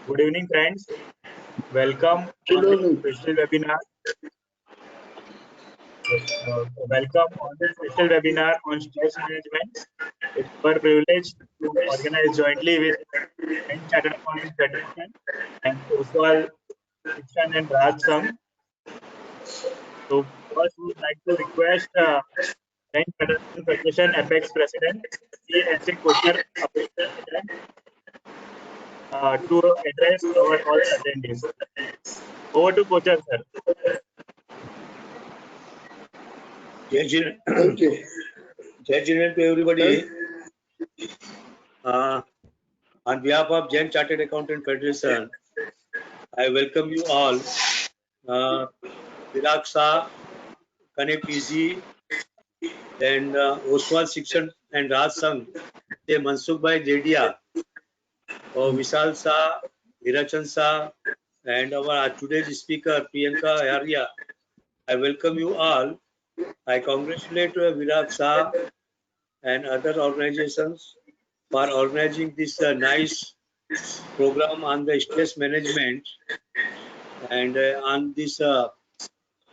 Good evening, friends. Welcome Good on this evening. special webinar. Welcome on this special webinar on stress management. It's our privilege to organize jointly with Jain Chartered Accountant Federation and Oshwal, Shikshan and Rahat Sangh. So first, we would like to request Jain Chartered Accountant Federation Apex President C. S. A. Kochar to address our all attendees. Over to Kochar, sir. Thank you. Jai Jain to everybody. On behalf of Jain Chartered Accountant Federation, I welcome you all. Viragshah, Connecteasy, and Oshwal, Shikshan and Rahat Sangh, they Mansukh Bhai Jedia, Vishal Shah, Viragshah Shah, and our today's speaker Priyanka Haria. I welcome you all. I congratulate Virag Shah and other organizations for organizing this nice program on the stress management, and on this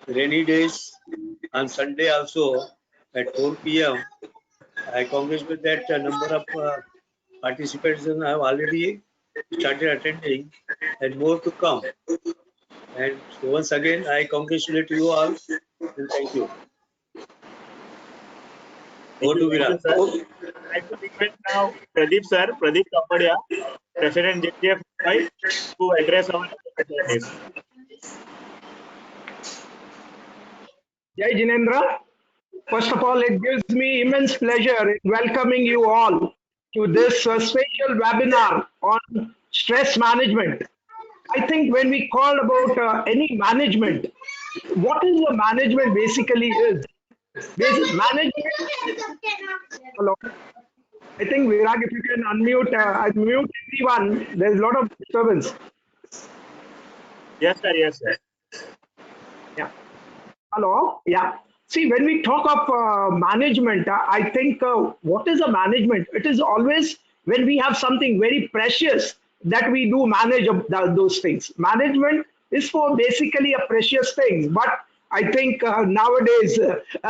rainy days on Sunday also at 4 p.m. I congratulate that number of participants have already started attending and more to come. And once again, I congratulate you all and thank you. Over to Thank you, Virat. sir. I'd like to request now Pradeep sir, Pradeep Kapadia, President JTF Mumbai, to address our attendees. Jai Jinendra. First of all, it gives me immense pleasure in welcoming you all to this special webinar on stress management. I think when we call about any management, what is the management basically is? Management. Hello. I think Virag, if you can unmute, mute everyone. There's a lot of disturbance. Yes, sir. Yes, sir. Yeah. Hello. Yeah. See, when we talk of management, I think what is a management? It is always when we have something very precious that we do manage those things. Management is for basically a precious thing, but I think nowadays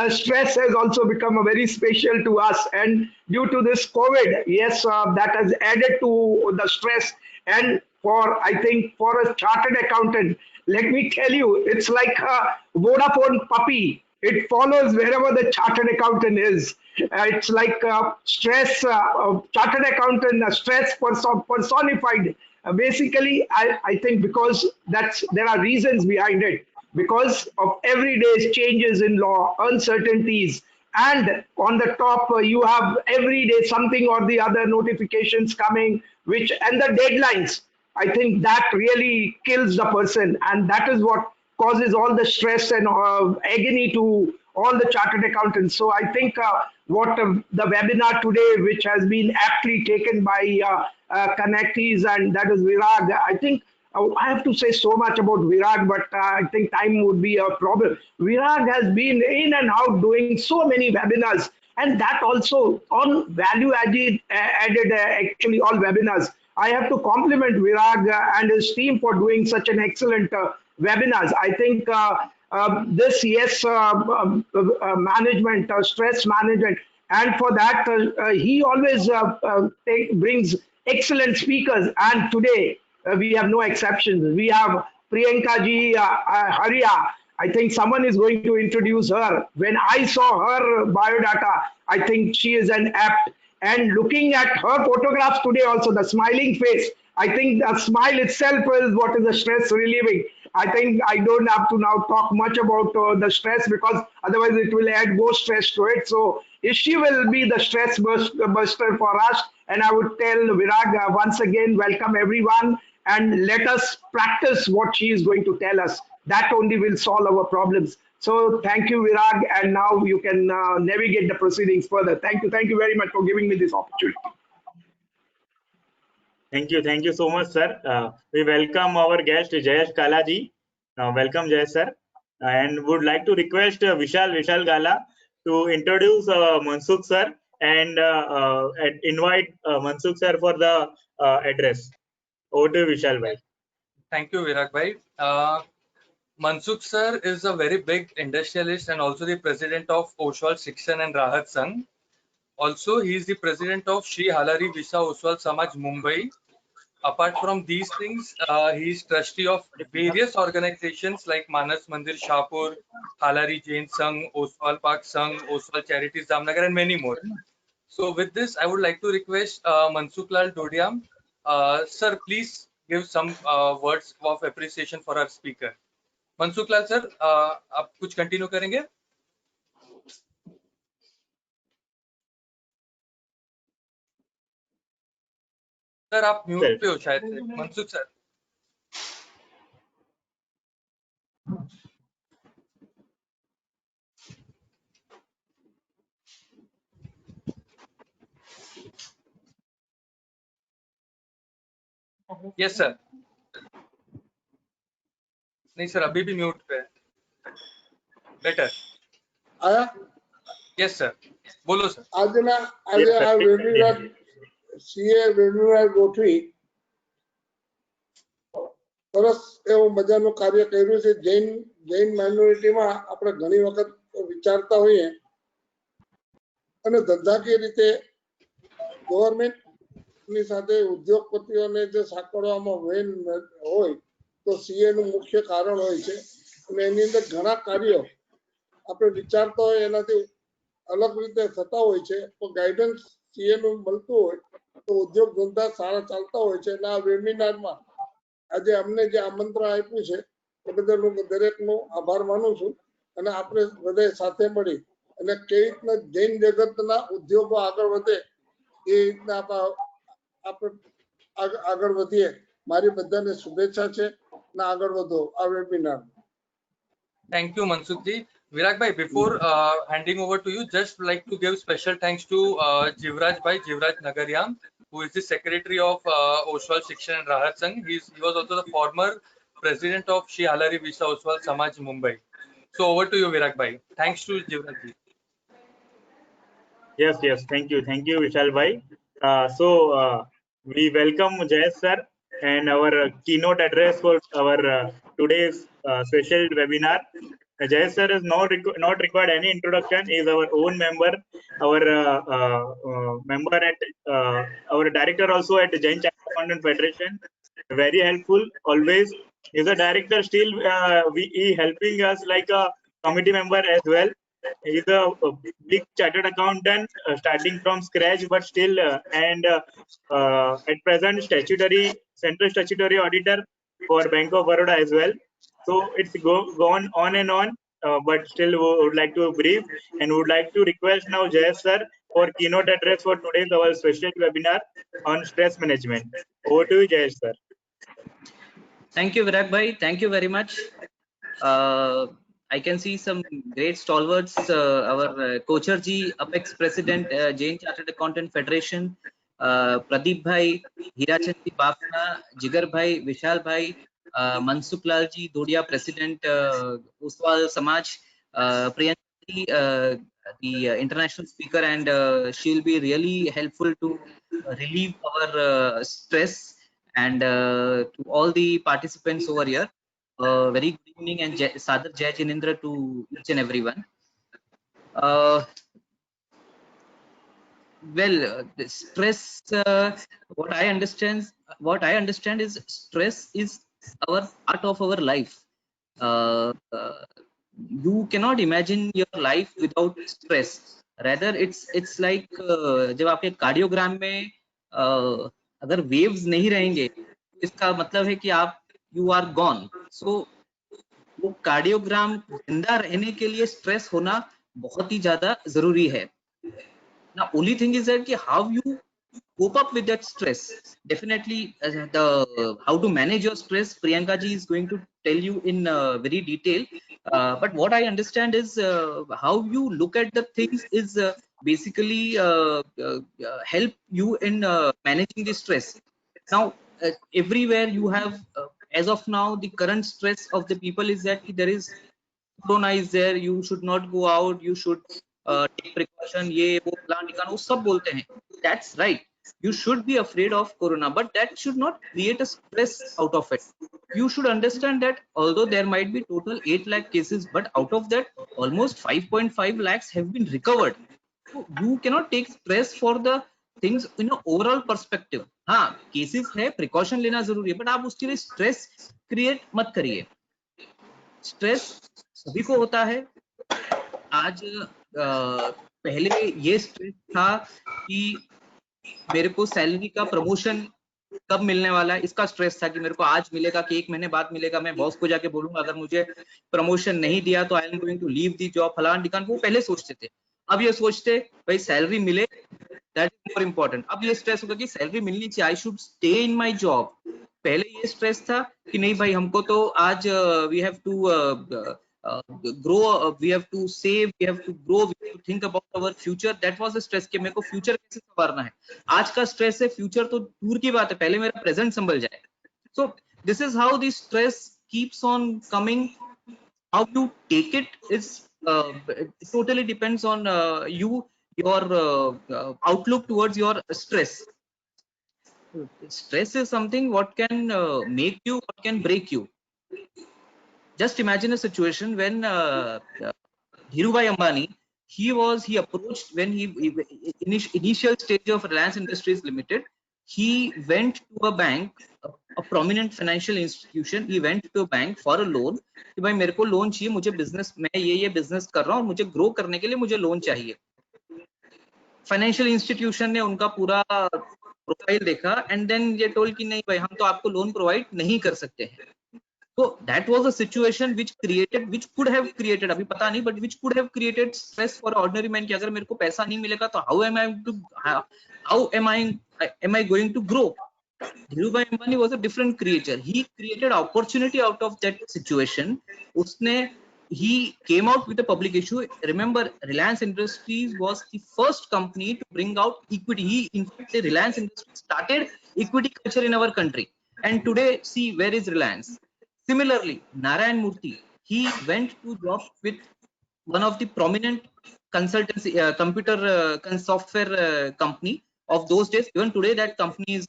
stress has also become a very special to us, and due to this COVID, yes, that has added to the stress. And for I think for a chartered accountant, let me tell you, it's like a Vodafone puppy. It follows wherever the chartered accountant is. It's like chartered accountant, stress personified. Basically, I think because there are reasons behind it. Because of everyday changes in law, uncertainties, and on the top you have every day something or the other notifications coming, which and the deadlines. I think that really kills the person, and that is what causes all the stress and agony to all the chartered accountants. So I think what the webinar today, which has been aptly taken by Connecteasy, and that is Virag, I think I have to say so much about Virag, but I think time would be a problem. Virag has been in and out doing so many webinars, and that also on value added actually all webinars. I have to compliment Virag and his team for doing such an excellent webinars. I think this, yes, management, stress management, and for that, he always brings excellent speakers. And today, we have no exceptions. We have Priyanka Haria. I think someone is going to introduce her. When I saw her biodata, I think she is an apt. And looking at her photographs today, also the smiling face, I think the smile itself is what is the stress relieving. I think I don't have to now talk much about the stress, because otherwise it will add more stress to it. So she will be the stress buster for us. And I would tell Virag once again, welcome everyone, and let us practice what she is going to tell us. That only will solve our problems. So thank you, Virag, and now you can navigate the proceedings further. Thank you very much for giving me this opportunity. Thank you so much, sir. We welcome our guest Jayesh Kalaji. Welcome, Jayesh sir, and would like to request Vishal Gala to introduce Mansukh sir and invite Mansukh sir for the address. Over to you, Vishal bhai. Thank you, Virag bhai. Mansukh sir is a very big industrialist and also the president of Oshwal, Shikshan and Rahat Sangh. Also, he is the president of Shri Halari Visa Oshwal Samaj Mumbai. Apart from these things, he is trustee of various organizations like Manas Mandir Shahpur, Halari Jain Sangh, Oshwal Park Sangh, Oshwal Charities Damnagar, and many more. So, with this, I would like to request Mansukh Lal Dodiam. Sir, please give some words of appreciation for our speaker. Mansukh Lal sir आप कुछ continue करेंगे sir आप mute पे हो शायद से Mansukh sir yes sir नहीं sir अभी भी म्यूट पे है बेटर आया यस सर બોલો સર આજના આજે આ વેબિનાર સીએ વેબિનાર ગોઠવી સરસ એવું મજાનું કાર્ય કર્યું છે જૈન માઇનોરિટીમાં આપણે ઘણી વખત વિચારતા હોઈએ અને ધંધાકીય રીતે ગવર્મેન્ટની સાથે ઉદ્યોગપતિઓને જે સાંકળવામાં વેન હોય તો સીએ નું મુખ્ય કારણ હોય છે અને એની અંદર ઘણા કાર્યો આપણે વિચારતા હોય એનાથી अलग रीते થતા હોય છે તો ગાઈડન્સ સીએ નું મળતું હોય તો ઉદ્યોગ ધંધા સારા ચાલતા હોય છે અને આ વેબિનારમાં આજે અમને જે આમંત્રણ આપ્યું છે એ બદલ હું દરેકનો આભાર માનું છું અને આપણે બધા સાથે મળી અને કેવી રીતના જૈન જગતના ઉદ્યોગો આગળ વધે એ રીતના આપણે આગળ વધીએ મારી બધાને શુભેચ્છા છે અને આગળ વધો આ webinar. Thank you, Mansukh ji. Virag bhai, before handing over to you, just like to give special thanks to Jivraj bhai, Jivraj Nagaryam, who is the secretary of Oshwal Shikshan and Rahat Sangh. He was also the former president of Shri Halari Visa Oshwal Samaj Mumbai. So over to you, Virag bhai. Thanks to Jivraj ji. Yes, thank you, Vishal bhai. We welcome Jayesh sir and our keynote address for our today's special webinar. Jayesh sir is not required any introduction. He is our own member, our member at our director also at the Jain Chartered Accountant Federation. Very helpful always. He is a director still. He helping us like a committee member as well. He is a big chartered accountant starting from scratch, but still at present central statutory auditor for Bank of Baroda as well. So it's gone on and on, but still we would like to brief and would like to request now Jayesh sir for keynote address for today's our special webinar on stress management. Over to you, Jayesh sir. Thank you, Virag bhai. Thank you very much. I can see some great stalwarts. Our Kochar ji, Apex President, Jain Chartered Accountant Federation, Pradeep bhai, Hirachand ji Bafna, Jigar bhai, Vishal bhai, Mansukh Lal ji Dodia, President, Oshwal Samaj, Priyanka ji, the international speaker, and she will be really helpful to relieve our stress, and to all the participants over here. Very good evening and Sadar Jai Jinendra to each and everyone. The stress, what I understand is stress is our part of our life. You cannot imagine your life without stress. Rather, it's like जब आपके cardiogram में अगर waves नहीं रहेंगे, इसका मतलब है कि आप यू आर गॉन. सो वो कार्डियोग्राम जिंदा रहने के लिए स्ट्रेस होना बहुत ही ज्यादा जरूरी है. Now only thing is that how you cope up with that stress. Definitely how to manage your stress, Priyanka ji is going to tell you in very detail, but what I understand is how you look at the things is basically help you in managing the stress. Now everywhere you have as of now the current stress of the people is that there is corona is there, you should not go out, you should take precaution, ये वो plan निकालो सब बोलते हैं, that's right, You should be afraid of corona, but that should not create a stress out of it. You should understand that although there might be total 8 lakh cases, but out of that almost 5.5 lakhs have been recovered. So you cannot take stress for the things in an overall perspective. हाँ, cases है, precaution लेना जरूरी है, but आप उसके लिए stress create मत करिए. Stress सभी को होता है. आज पहले ये स्ट्रेस था कि मेरे को सैलरी का प्रमोशन कब मिलने वाला है, इसका स्ट्रेस था कि मेरे को आज मिलेगा कि 1 महीने बाद मिलेगा. मैं बॉस को जाके बोलूंगा अगर मुझे प्रमोशन नहीं दिया तो I am going to leave the job, फलान ठिकान. वो पहले सोचते थे. अब ये सोचते भाई सैलरी मिले, दैट इज मोर इम्पोर्टेंट. अब ये स्ट्रेस होगा कि सैलरी मिलनी चाहिए, I should stay in my job. पहले ये स्ट्रेस था कि नहीं भाई हमको तो आज we have to grow, we have to save, we have to grow, we have to think about our future. That was the stress कि मेरे को फ्यूचर कैसे संवारना है. आज का स्ट्रेस है फ्यूचर तो दूर की बात है, पहले मेरा प्रेजेंट संभल जाए. So this is how the stress keeps on coming. How you take it is it totally depends on you, your outlook towards your stress. Stress is something what can make you, what can break you. Just imagine a situation when Dhirubhai Ambani, he approached when initial stage of Reliance Industries Limited, he went to a bank, a prominent financial institution, he went to a bank for a loan कि भाई मेरे को loan चाहिए, मुझे business, मैं ये business कर रहा हूँ, मुझे ग्रो करने के लिए मुझे लोन चाहिए. फाइनेंशियल इंस्टीट्यूशन ने उनका पूरा प्रोफाइल देखा एंड देन ये टोल्ड कि नहीं भाई हम तो आपको लोन प्रोवाइड नहीं कर सकते हैं. So that was a situation which could have created, अभी पता नहीं, but which could have created stress for ordinary man कि अगर मेरे को पैसा नहीं मिलेगा तो how am I going to grow? Dhirubhai Ambani was a different creature. He created opportunity out of that situation. He came out with a public issue. Remember, Reliance Industries was the first company to bring out equity. In fact, the Reliance Industries started equity culture in our country. And today, see, where is Reliance? Similarly, Narayan Murthy, he went to job with one of the prominent consultancy computer software company of those days. Even today, that company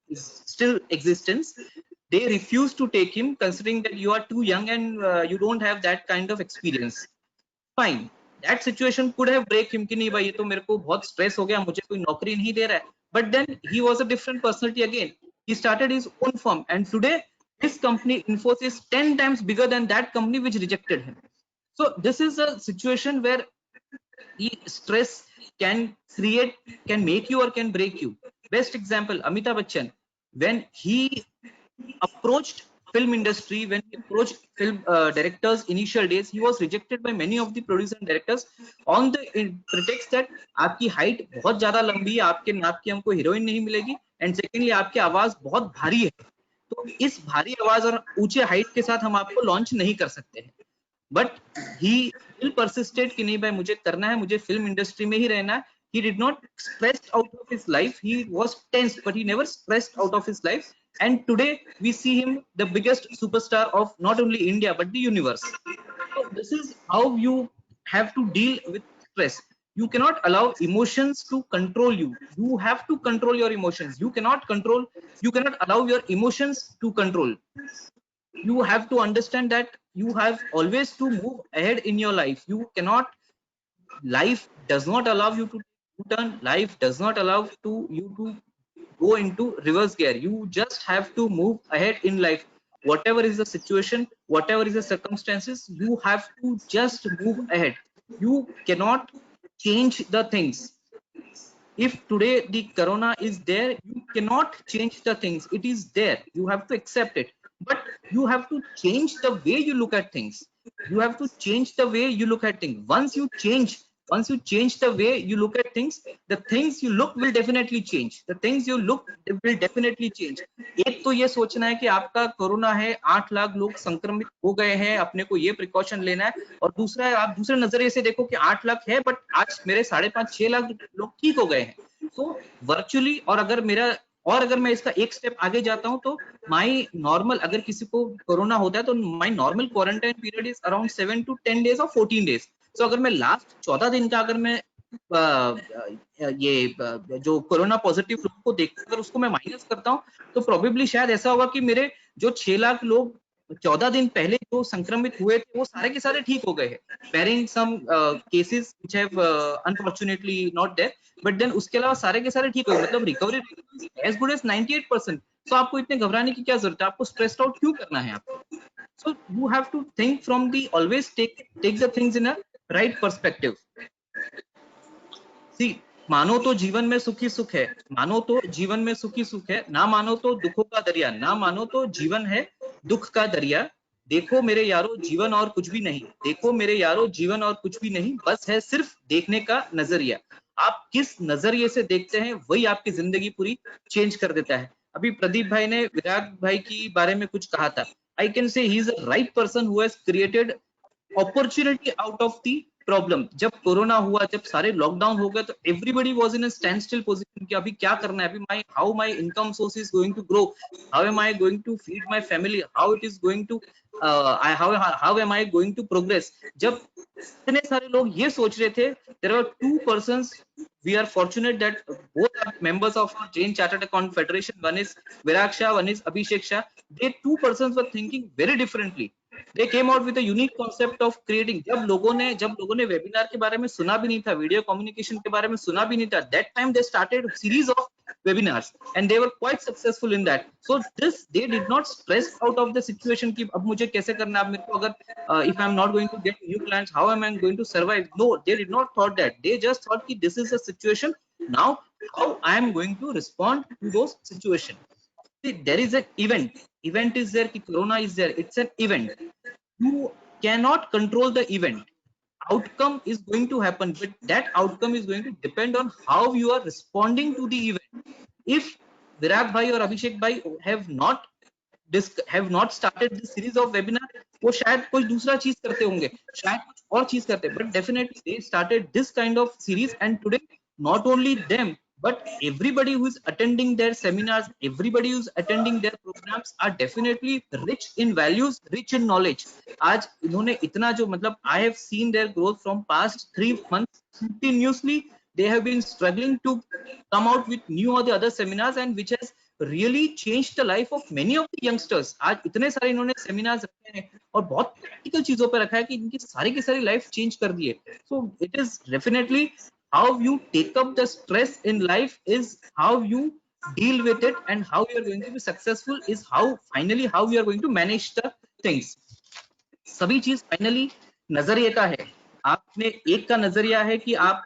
is still existence. They refused to take him, considering that you are too young and you don't have that kind of experience. Fine, that situation could have break him कि नहीं भाई ये तो मेरे को बहुत stress हो गया, मुझे कोई नौकरी नहीं दे रहा है. But then he was a different personality again. He started his own firm, and today this company Infosys is 10 times bigger than that company which rejected him. So this is a situation where the stress can make you or can break you. Best example, Amitabh Bachchan, when he approached film industry, when he approached film directors initial days, he was rejected by many of the producers and directors on the pretext that आपकी height बहुत ज्यादा लंबी है, आपके नाक की हमको heroine नहीं मिलेगी, and secondly आपकी आवाज बहुत भारी है, तो इस भारी आवाज और ऊंचे हाइट के साथ हम आपको लॉन्च नहीं कर सकते हैं. बट ही विल परसिस्टेड कि नहीं भाई मुझे करना है, मुझे फिल्म इंडस्ट्री में ही रहना है. He did not stressed out of his life. He was tense, but he never stressed out of his life. And today we see him the biggest superstar of not only India but the universe. So this is how you have to deal with stress. You cannot allow emotions to control you. You have to control your emotions. You cannot allow your emotions to control. You have to understand that you have always to move ahead in your life. Life does not allow you to turn. Life does not allow you to go into reverse gear. You just have to move ahead in life. Whatever is the situation, whatever is the circumstances, you have to just move ahead. You cannot change the things. If today the corona is there, you cannot change the things. It is there. You have to accept it. But you have to change the way you look at things. You have to change the way you look at things. Once you change the way you look at things, the things you look will definitely change. The things you look will definitely change. एक तो ये सोचना है कि आपका corona है, 8 लाख लोग संक्रमित हो गए हैं, अपने को ये प्रिकॉशन लेना है, और दूसरा है आप दूसरे नजरिए से देखो कि 8 लाख है बट आज मेरे 5.5-6 लाख लोग ठीक हो गए हैं. तो वर्चुअली, और अगर मैं इसका एक स्टेप आगे जाता हूं तो माई नॉर्मल, अगर किसी को कोरोना होता है तो my normal quarantine period is around 7 to 10 days और 14 days. सो अगर मैं लास्ट 14 दिन का अगर मैं ये जो कोरोना पॉजिटिव लोगों को देखकर अगर उसको मैं माइनस करता हूँ तो प्रोबेबली शायद ऐसा होगा कि मेरे जो 6 लाख लोग 14 दिन पहले जो संक्रमित हुए थे वो सारे के सारे ठीक हो गए हैं, barring some cases which have unfortunately not there, but then उसके अलावा सारे के सारे ठीक हो गए, मतलब recovery rate as good as 98%। तो आपको इतने घबराने की क्या जरूरत है, आपको स्ट्रेस्ड आउट क्यों करना है आपको? So you have to think from the always take the things in a right perspective. See, मानो तो जीवन में सुखी सुख है, मानो तो जीवन में सुखी सुख है, ना मानो तो दुखों का दरिया, ना मानो तो जीवन है दुख का दरिया। देखो मेरे यारो जीवन और कुछ भी नहीं, देखो मेरे यारो जीवन और कुछ भी नहीं, बस है सिर्फ देखने का नजरिया। आप किस नजरिए से देखते हैं वही आपकी जिंदगी पूरी चेंज कर देता है। अभी प्रदीप भाई ने विराग भाई की बारे में कुछ कहा था, I can say he is a right person who has created opportunity out of the problem. जब कोरोना हुआ, जब सारे लॉकडाउन हो गए, तो everybody was in a standstill position कि अभी क्या करना है, अभी how my income source is going to grow, how am I going to feed my family, how it is going to how am I going to progress. जब इतने सारे लोग ये सोच रहे थे, there were two persons, we are fortunate that both are members of our Jain Chartered Account Federation. One is viragshah, one is Abhishek Shah. They two persons were thinking very differently. They came out with a unique concept of creating. जब लोगों ने webinar के बारे में सुना भी नहीं था, वीडियो कम्युनिकेशन के बारे में सुना भी नहीं था, that time they started a series of webinars and they were quite successful in that. So this they did not stress out of the situation कि अब मुझे कैसे करना है, अब मेरे को अगर if I'm not going to get new clients, how am I going to survive? No, they did not thought that. They just thought कि this is a situation, now how I am going to respond to those situation. See, there is an event is there, कि corona is there, it's an event. You cannot control the event, outcome is going to happen, but that outcome is going to depend on how you are responding to the event. If Virag bhai or Abhishek bhai have not started this series of webinar, वो शायद कोई दूसरा चीज करते होंगे, शायद कुछ और चीज करते, but definitely they started this kind of series, and today not only them but everybody who is attending their seminars, everybody who is attending their programs are definitely rich in values, rich in knowledge. आज इन्होंने इतना जो मतलब I have seen their growth from past 3 months continuously. They have been struggling to come out with new or the other seminars, and which has really changed the life of many of the youngsters. आज इतने सारे इन्होंने seminars रखे हैं और बहुत practical चीजों पे रखा है कि इनकी सारी की सारी लाइफ चेंज कर दी है. So it is definitely how you take up the stress in life is how you deal with it, and how you are going to be successful is how finally how you are going to manage the things. सभी चीज finally नजरिए का है. आपने एक का नजरिया है कि आप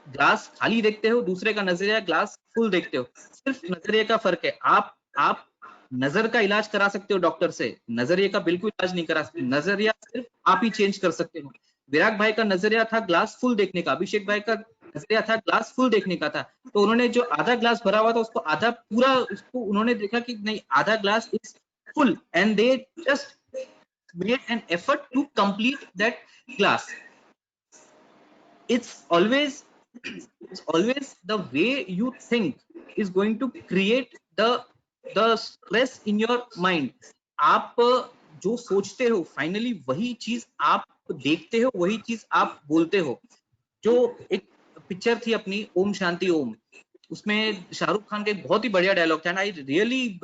ग्लास खाली देखते हो, दूसरे का नजरिया ग्लास फुल देखते हो. सिर्फ नजरिए का फर्क है. आप नजर का इलाज करा सकते हो डॉक्टर से, नजरिए का बिल्कुल इलाज नहीं करा सकते. नजरिया सिर्फ आप ही चेंज कर सकते हो. विराग भाई का नजरिया था ग्लास फुल देखने का, अभिषेक भाई का नजरिया था ग्लास फुल देखने का था. तो उन्होंने जो आधा ग्लास भरा हुआ था उसको आधा पूरा उसको उन्होंने देखा कि नहीं, आधा glass is full, and they just made an effort to complete that glass. It's always the way you think is going to create the stress in your mind. आप जो सोचते हो फाइनली वही चीज आप देखते हो, वही चीज आप बोलते हो. जो एक पिक्चर थी अपनी ओम शांति ओम, उसमें शाहरुख खान का एक बहुत ही बढ़िया डायलॉग था, एंड आई रियली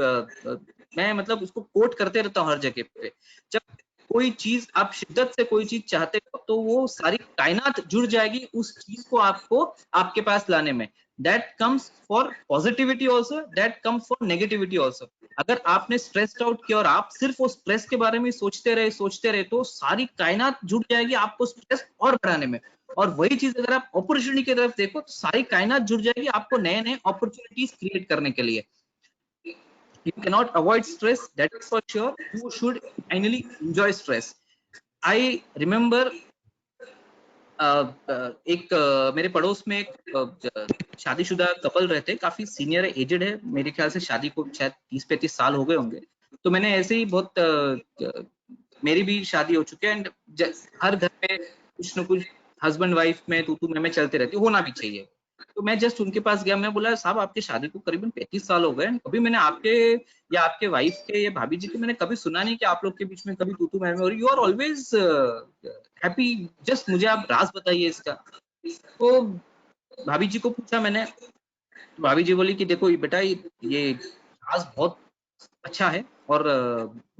मैं मतलब उसको कोट करते रहता हूँ हर जगह पे. जब कोई चीज आप शिद्दत से कोई चीज चाहते हो तो वो सारी कायनात जुड़ जाएगी उस चीज को आपको आपके पास लाने में. That comes for positivity also, that comes for negativity also. अगर आपने स्ट्रेस्ड आउट किया और आप सिर्फ वो स्ट्रेस के बारे में सोचते रहे तो सारी कायनात जुड़ जाएगी आपको स्ट्रेस और बढ़ाने में. और वही चीज अगर आप अपॉर्चुनिटी की तरफ देखो तो सारी कायनात जुड़ जाएगी आपको नए नए अपॉर्चुनिटीज क्रिएट करने के लिए. You cannot avoid stress, that is for sure. You should finally enjoy stress. I remember एक मेरे पड़ोस में एक शादीशुदा कपल रहते, काफी सीनियर एजेड है, मेरे ख्याल से शादी को शायद 30-35 साल हो गए होंगे. तो मैंने ऐसे ही बहुत मेरी भी शादी हो चुकी है, एंड हर घर पे कुछ न कुछ हस्बैंड वाइफ में तू मैं चलते रहती, होना भी चाहिए. तो मैं जस्ट उनके पास गया, मैं बोला साहब आपकी शादी को करीबन 35 साल हो गए, कभी मैंने आपके या आपके वाइफ के या भाभी जी के मैंने कभी सुना नहीं कि आप लोग के बीच में कभी तू मैं, और you are always happy. Just मुझे आप राज बताइए इसका. तो भाभी जी को पूछा मैंने, तो भाभी जी बोली कि देखो बेटा ये आज बहुत अच्छा है और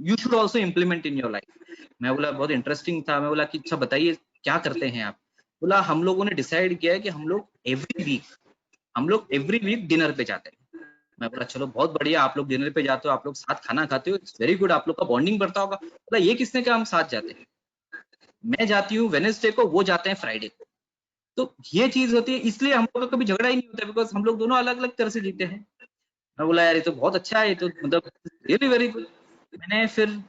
you should also implement in your life. मैं बोला बहुत इंटरेस्टिंग था। मैं बोला कि अच्छा बताइए क्या करते हैं आप। बोला हम लोगों ने डिसाइड किया है कि हम लोग एवरी वीक डिनर पे जाते हैं। मैं बोला चलो बहुत बढ़िया, आप लोग डिनर पे जाते हो, आप लोग साथ खाना खाते हो, इट्स वेरी गुड, आप लोग का बॉन्डिंग बढ़ता होगा। बोला ये किसने कहा हम साथ जाते हैं, मैं जाती हूँ वेडनेसडे को, वो जाते हैं फ्राइडे को। तो ये चीज होती है, इसलिए हम लोग का कभी झगड़ा ही नहीं होता, बिकॉज हम लोग दोनों अलग अलग तरह से जीते हैं। मैं बोला यार ये तो बहुत अच्छा है, ये तो मतलब रियली वेरी गुड। मैंने फिर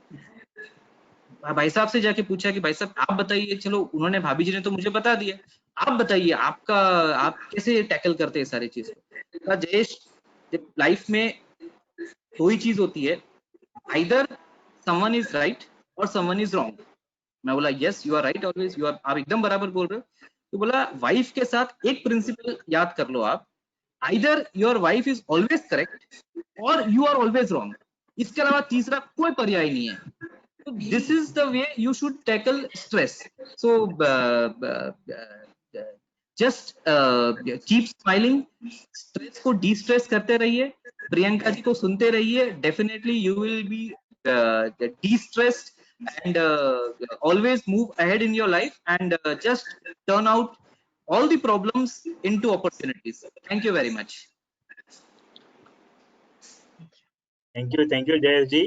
भाई साहब से जाके पूछा कि भाई साहब आप बताइए, चलो उन्होंने भाभी जी ने तो मुझे बता दिया, आप बताइए आप कैसे टैकल करते हैं सारी चीज को। कहा जयेश लाइफ में दो ही चीज होती है, either someone is right or someone is wrong. मैं बोला yes you are right always, you are, आप एकदम बराबर बोल रहे हो। तो बोला वाइफ के साथ एक प्रिंसिपल याद कर लो आप, either your wife is always correct और यू आर ऑलवेज रॉन्ग, इसके अलावा तीसरा कोई पर्याय नहीं है। So this is the way you should tackle stress. So just keep smiling, stress को de-stress करते रहिए, प्रियंका जी को सुनते रहिए, definitely you will be de-stressed and always move ahead in your life and just turn out all the problems into opportunities. Thank you very much. Thank you Jayesh ji.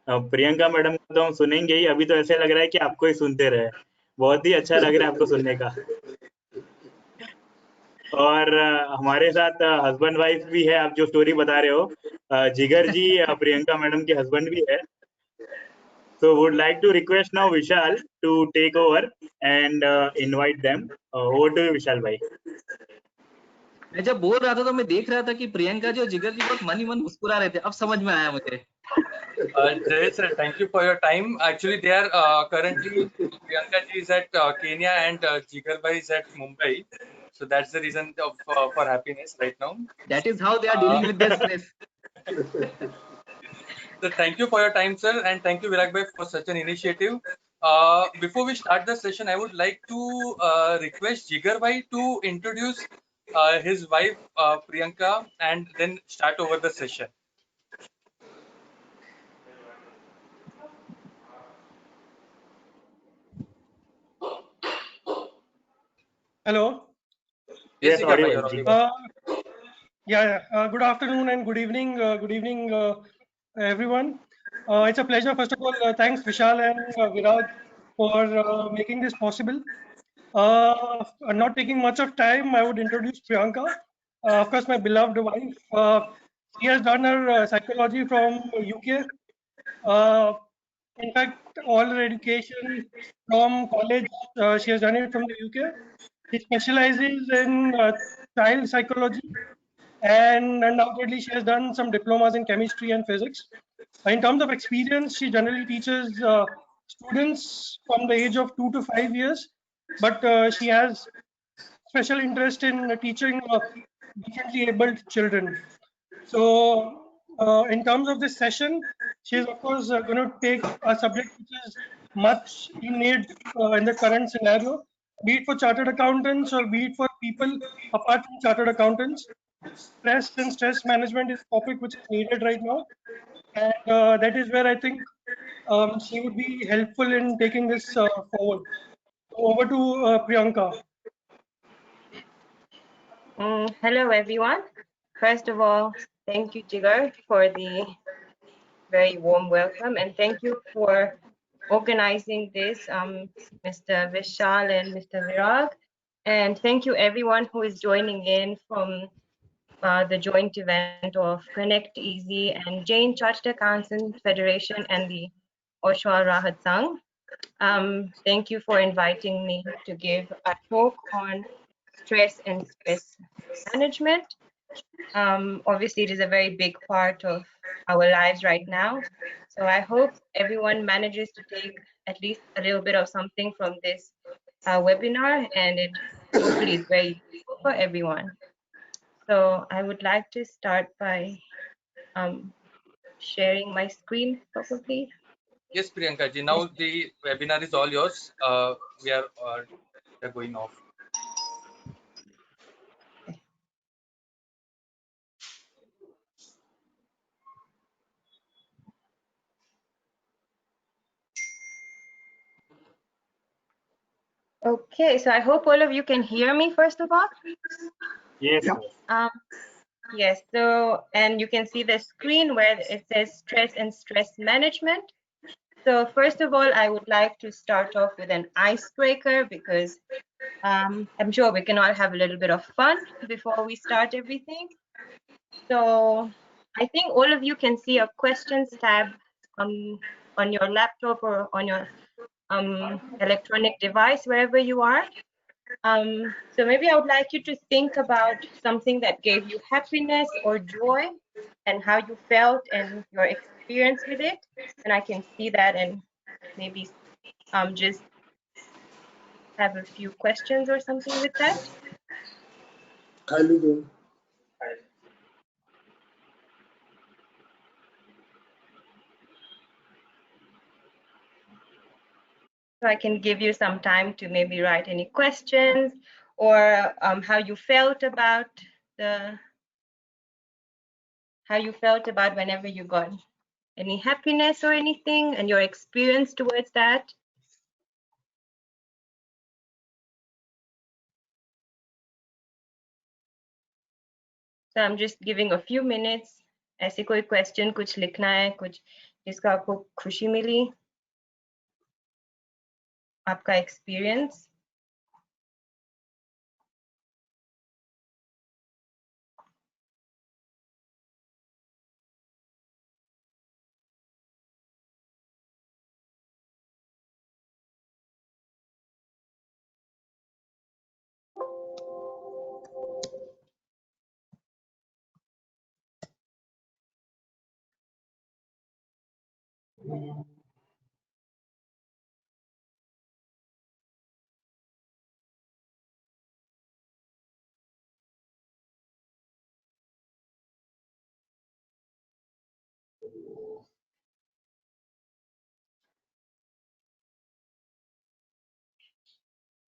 Priyanka madam को तो हम सुनेंगे ही, अभी तो ऐसे लग रहा है कि आपको ही सुनते रहे। बहुत ही अच्छा लग रहा है आपको सुनने का। और हमारे साथ हस्बैंड वाइफ भी है, आप जो स्टोरी बता रहे हो। जिगर जी प्रियंका मैडम के हस्बैंड भी है। So would like to request now Vishal to take over and invite them. Over to you, Vishal bhai. मैं जब बोल रहा था तो मैं देख रहा था कि प्रियंका जी और जिगर जी बहुत मन ही मन मुस्कुरा रहे थे, अब समझ में आया मुझे। Jayesh sir, thank you for your time. Actually, they are currently Priyanka ji is at Kenya and Jigar bhai is at Mumbai. So that's the reason of for happiness right now. That is how they are Uh, dealing with their stress. so thank you for your time, sir, and thank you, Virag bhai, for such an initiative. Before we start the session, I would like to request Jigar bhai to introduce his wife Priyanka and then start over the session. Hello. Yes, Yes, Jigar bhai, audible. you're audible. Good afternoon and good evening. Good evening, everyone. It's a pleasure. First of all, thanks Vishal and Virag for making this possible. Not taking much of time, I would introduce Priyanka. Of course, my beloved wife. She has done her psychology from UK. Uh, in fact, all her education from college, she has done it from the UK. She specializes in child psychology, and undoubtedly she has done some diplomas in chemistry and physics. In terms of experience, she generally teaches students from the age of 2 to 5 years, but she has special interest in teaching differently abled children. So, in terms of this session, she is of course going to take a subject which is much in need in the current scenario, be it for chartered accountants or be it for people apart from chartered accountants. Stress and stress management is a topic which is needed right now, and that is where I think she would be helpful in taking this forward. Over to Priyanka. Hello, everyone. First of all, thank you, Jigar, for the very warm welcome, and thank you for organizing this, Mr. Vishal and Mr. Virag. And thank you, everyone who is joining in from the joint event of Connecteasy and Jain Chartered Accountants Federation and the Oshwal Rahat Sangh. Thank you for inviting me to give a talk on stress and stress management. Obviously, it is a very big part of our lives right now. So I hope everyone manages to take at least a little bit of something from this webinar, and it hopefully is very useful for everyone. So I would like to start by sharing my screen probably. Yes, Priyanka ji. Now the webinar is all yours. We are going off. Okay, so I hope all of you can hear me first of all. Yes. Yeah. Yes. Yes, so, and you can see the screen where it says stress and stress management. So first of all, I would like to start off with an icebreaker because I'm sure we can all have a little bit of fun before we start everything. So I think all of you can see a questions tab on your laptop or on your electronic device, wherever you are. So maybe I would like you to think about something that gave you happiness or joy and how you felt and your experience with it. And I can see that and maybe just have a few questions or something with that. Kylie doing? So I can give you some time to maybe write any questions or how you felt about whenever you got any happiness or anything and your experience towards that. So I'm just giving a few minutes. ऐसे कोई question कुछ लिखना है कुछ जिसका आपको खुशी मिली आपका experience.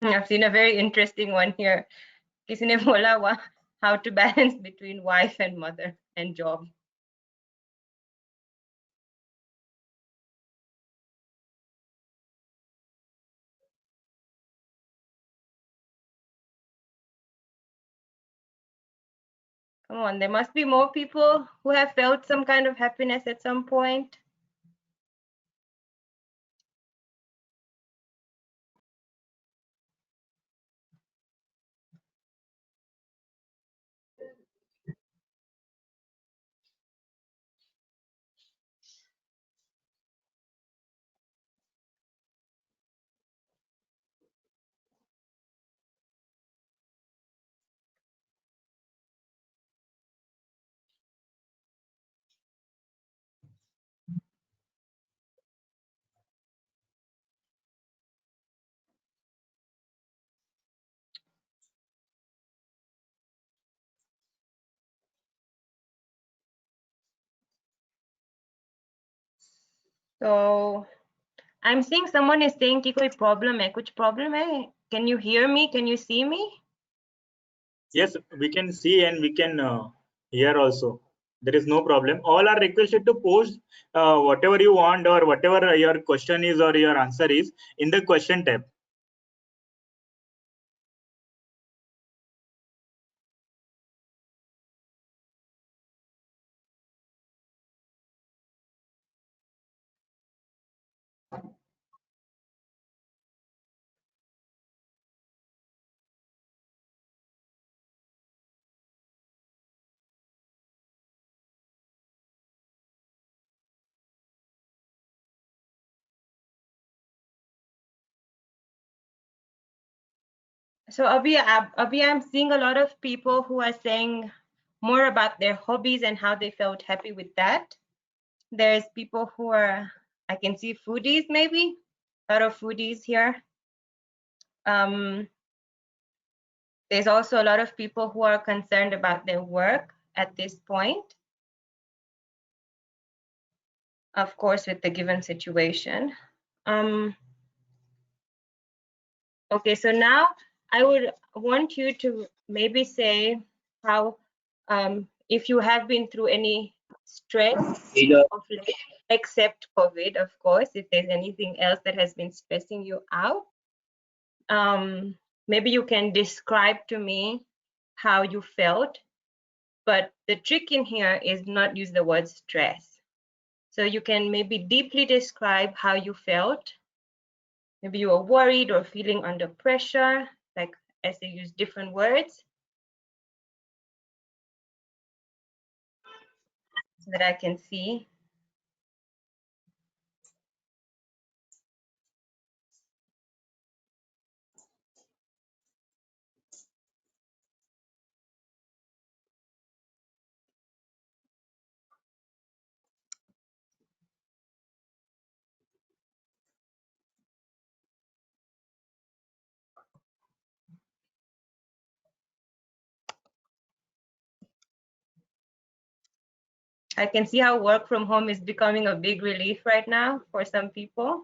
I've seen a very interesting one here. किसी ने बोला how to balance between wife and mother and job. Come on, there must be more people who have felt some kind of happiness at some point. So I'm seeing someone is saying कि कोई problem है, कुछ problem है? Can you hear me? Can you see me? Yes, we can see and we can hear also. There is no problem. All are requested to post whatever you want or whatever your question is or your answer is in the question tab. So Abhi, I'm seeing a lot of people who are saying more about their hobbies and how they felt happy with that. There's people who are, I can see foodies maybe, a lot of foodies here. There's also a lot of people who are concerned about their work at this point. Of course, with the given situation. Okay, so now I would want you to maybe say how, if you have been through any stress of late, except COVID, of course, if there's anything else that has been stressing you out, maybe you can describe to me how you felt, but the trick in here is not use the word stress. So you can maybe deeply describe how you felt. Maybe you were worried or feeling under pressure, like as they use different words, so that I can see. I can see how work from home is becoming a big relief right now for some people.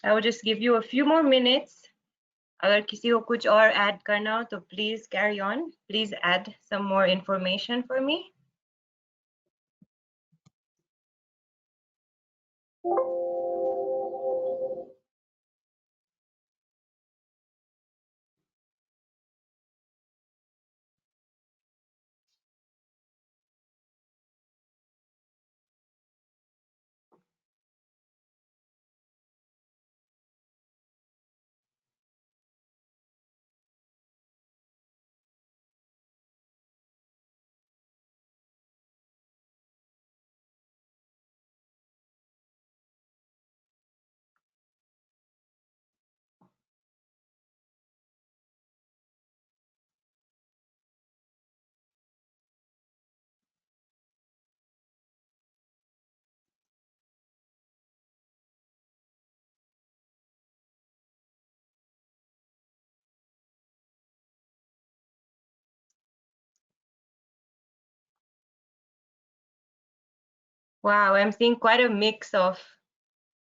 I will just give you a few more minutes. अगर किसी को कुछ और add करना हो तो please carry on. Please add some more information for me. Wow, I'm seeing quite a mix of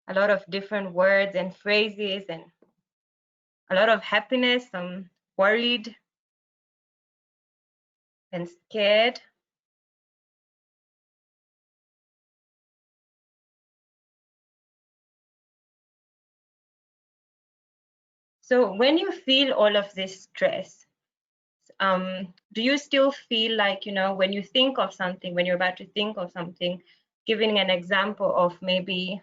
a lot of different words and phrases and a lot of happiness, some worried and scared. So when you feel all of this stress, do you still feel like, you know, when you think of something, when you're about to think of something, giving an example of maybe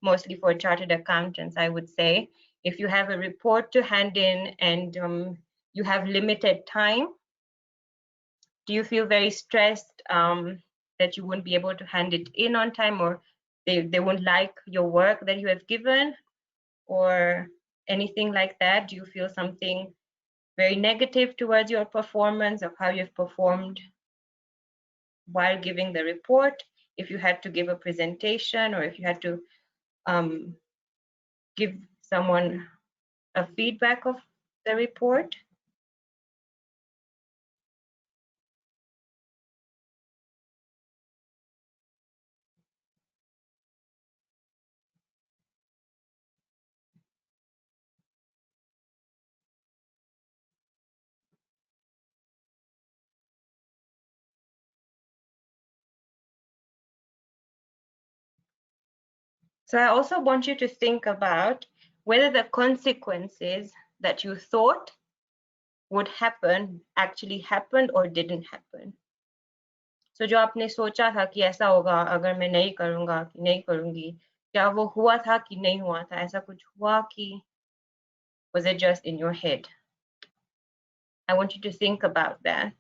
mostly for chartered accountants, I would say, if you have a report to hand in and you have limited time, do you feel very stressed that you won't be able to hand it in on time, or they won't like your work that you have given, or anything like that? Do you feel something very negative towards your performance, of how you've performed while giving the report? If you had to give a presentation, or if you had to give someone a feedback of the report? So I also want you to think about whether the consequences that you thought would happen actually happened or didn't happen. So जो आपने सोचा था कि ऐसा होगा अगर मैं नहीं करूँगा कि नहीं करूँगी, क्या वो हुआ था कि नहीं हुआ था? ऐसा कुछ हुआ कि was it just in your head? I want you to think about that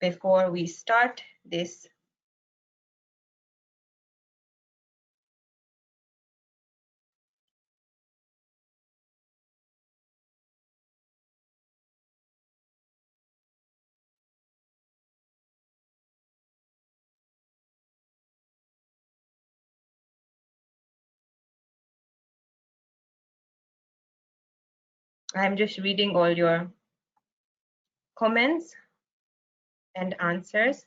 before we start this. I'm just reading all your comments and answers.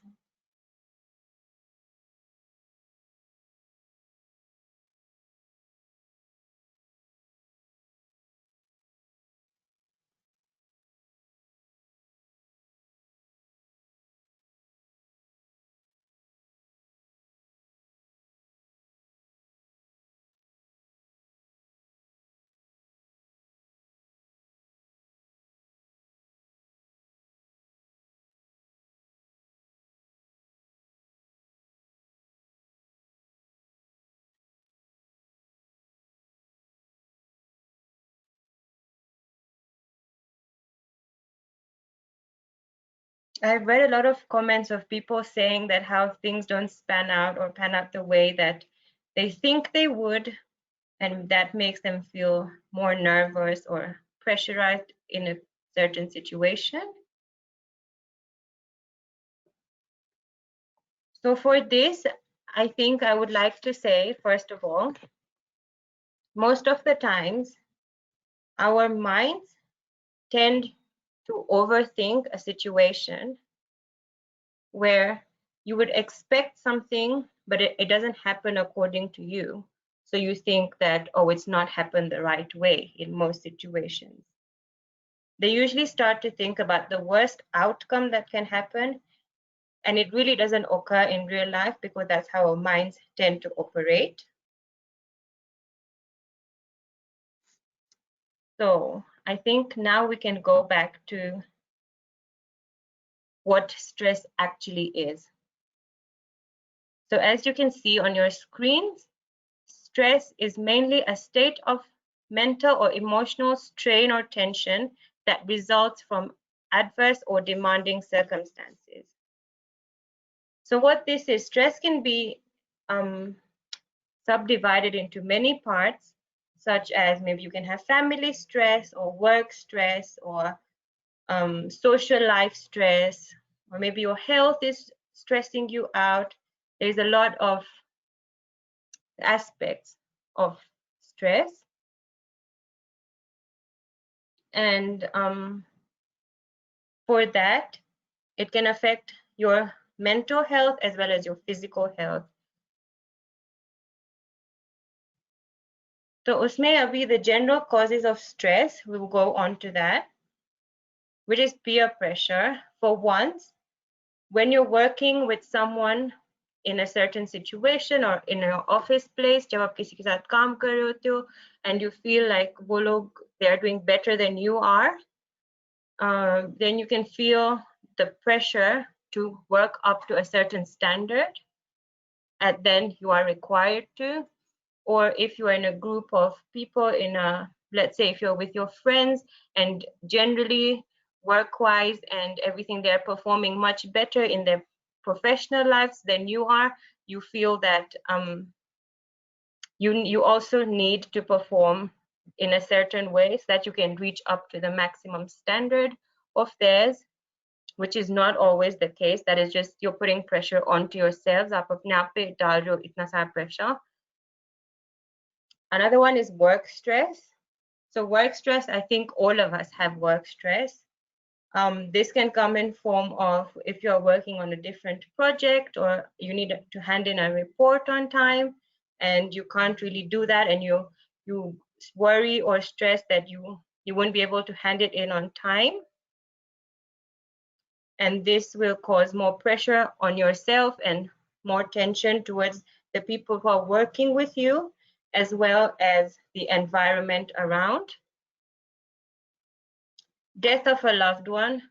I've read a lot of comments of people saying that how things don't pan out the way that they think they would, and that makes them feel more nervous or pressurized in a certain situation. So for this, I think I would like to say, first of all, most of the times our minds tend to overthink a situation where you would expect something, but it doesn't happen according to you. So you think that, oh, it's not happened the right way in most situations. They usually start to think about the worst outcome that can happen, and it really doesn't occur in real life because that's how our minds tend to operate. So I think now we can go back to what stress actually is. So as you can see on your screens, stress is mainly a state of mental or emotional strain or tension that results from adverse or demanding circumstances. So what this is, stress can be subdivided into many parts, such as maybe you can have family stress or work stress or social life stress, or maybe your health is stressing you out. There's a lot of aspects of stress. And for that, it can affect your mental health as well as your physical health. So usme abhi the general causes of stress, we will go on to that, which is peer pressure. For once, when you're working with someone in a certain situation or in an office place, जब आप किसी के साथ काम कर रहे होते हो, and you feel like वो लोग they are doing better than you are, then you can feel the pressure to work up to a certain standard, and then you are required to. Or if you are in a group of people in a, let's say if you're with your friends and generally work-wise and everything, they're performing much better in their professional lives than you are, you feel that you also need to perform in a certain way so that you can reach up to the maximum standard of theirs, which is not always the case. That is just you're putting pressure onto yourselves. आप अपने आप पे डाल रहे हो इतना सारा pressure. Another one is work stress. So work stress, I think all of us have work stress. This can come in form of if you're working on a different project or you need to hand in a report on time and you can't really do that, and you worry or stress that you won't be able to hand it in on time. And this will cause more pressure on yourself and more tension towards the people who are working with you, as well as the environment around. Death of a loved one.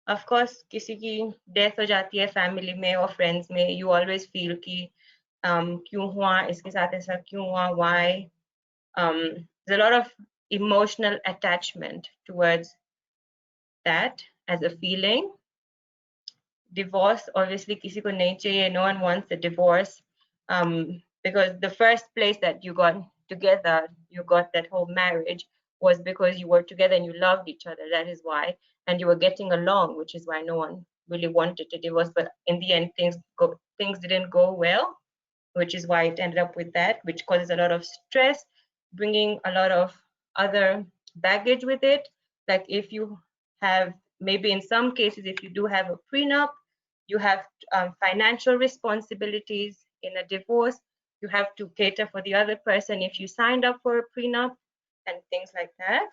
Of course, किसी की death हो जाती है family में or friends में, you always feel कि क्यों हुआ, इसके साथ ऐसा क्यों हुआ, why. There's a lot of emotional attachment towards that as a feeling. Divorce, obviously किसी को नहीं चाहिए, no one wants a divorce, because the first place that you got together, you got that whole marriage was because you were together and you loved each other. That is why, and you were getting along, which is why no one really wanted a divorce. But in the end, things didn't go well, which is why it ended up with that, which causes a lot of stress, bringing a lot of other baggage with it. like if you have, maybe in some cases, if you do have a prenup, you have financial responsibilities. In a divorce, you have to cater for the other person if you signed up for a prenup and things like that.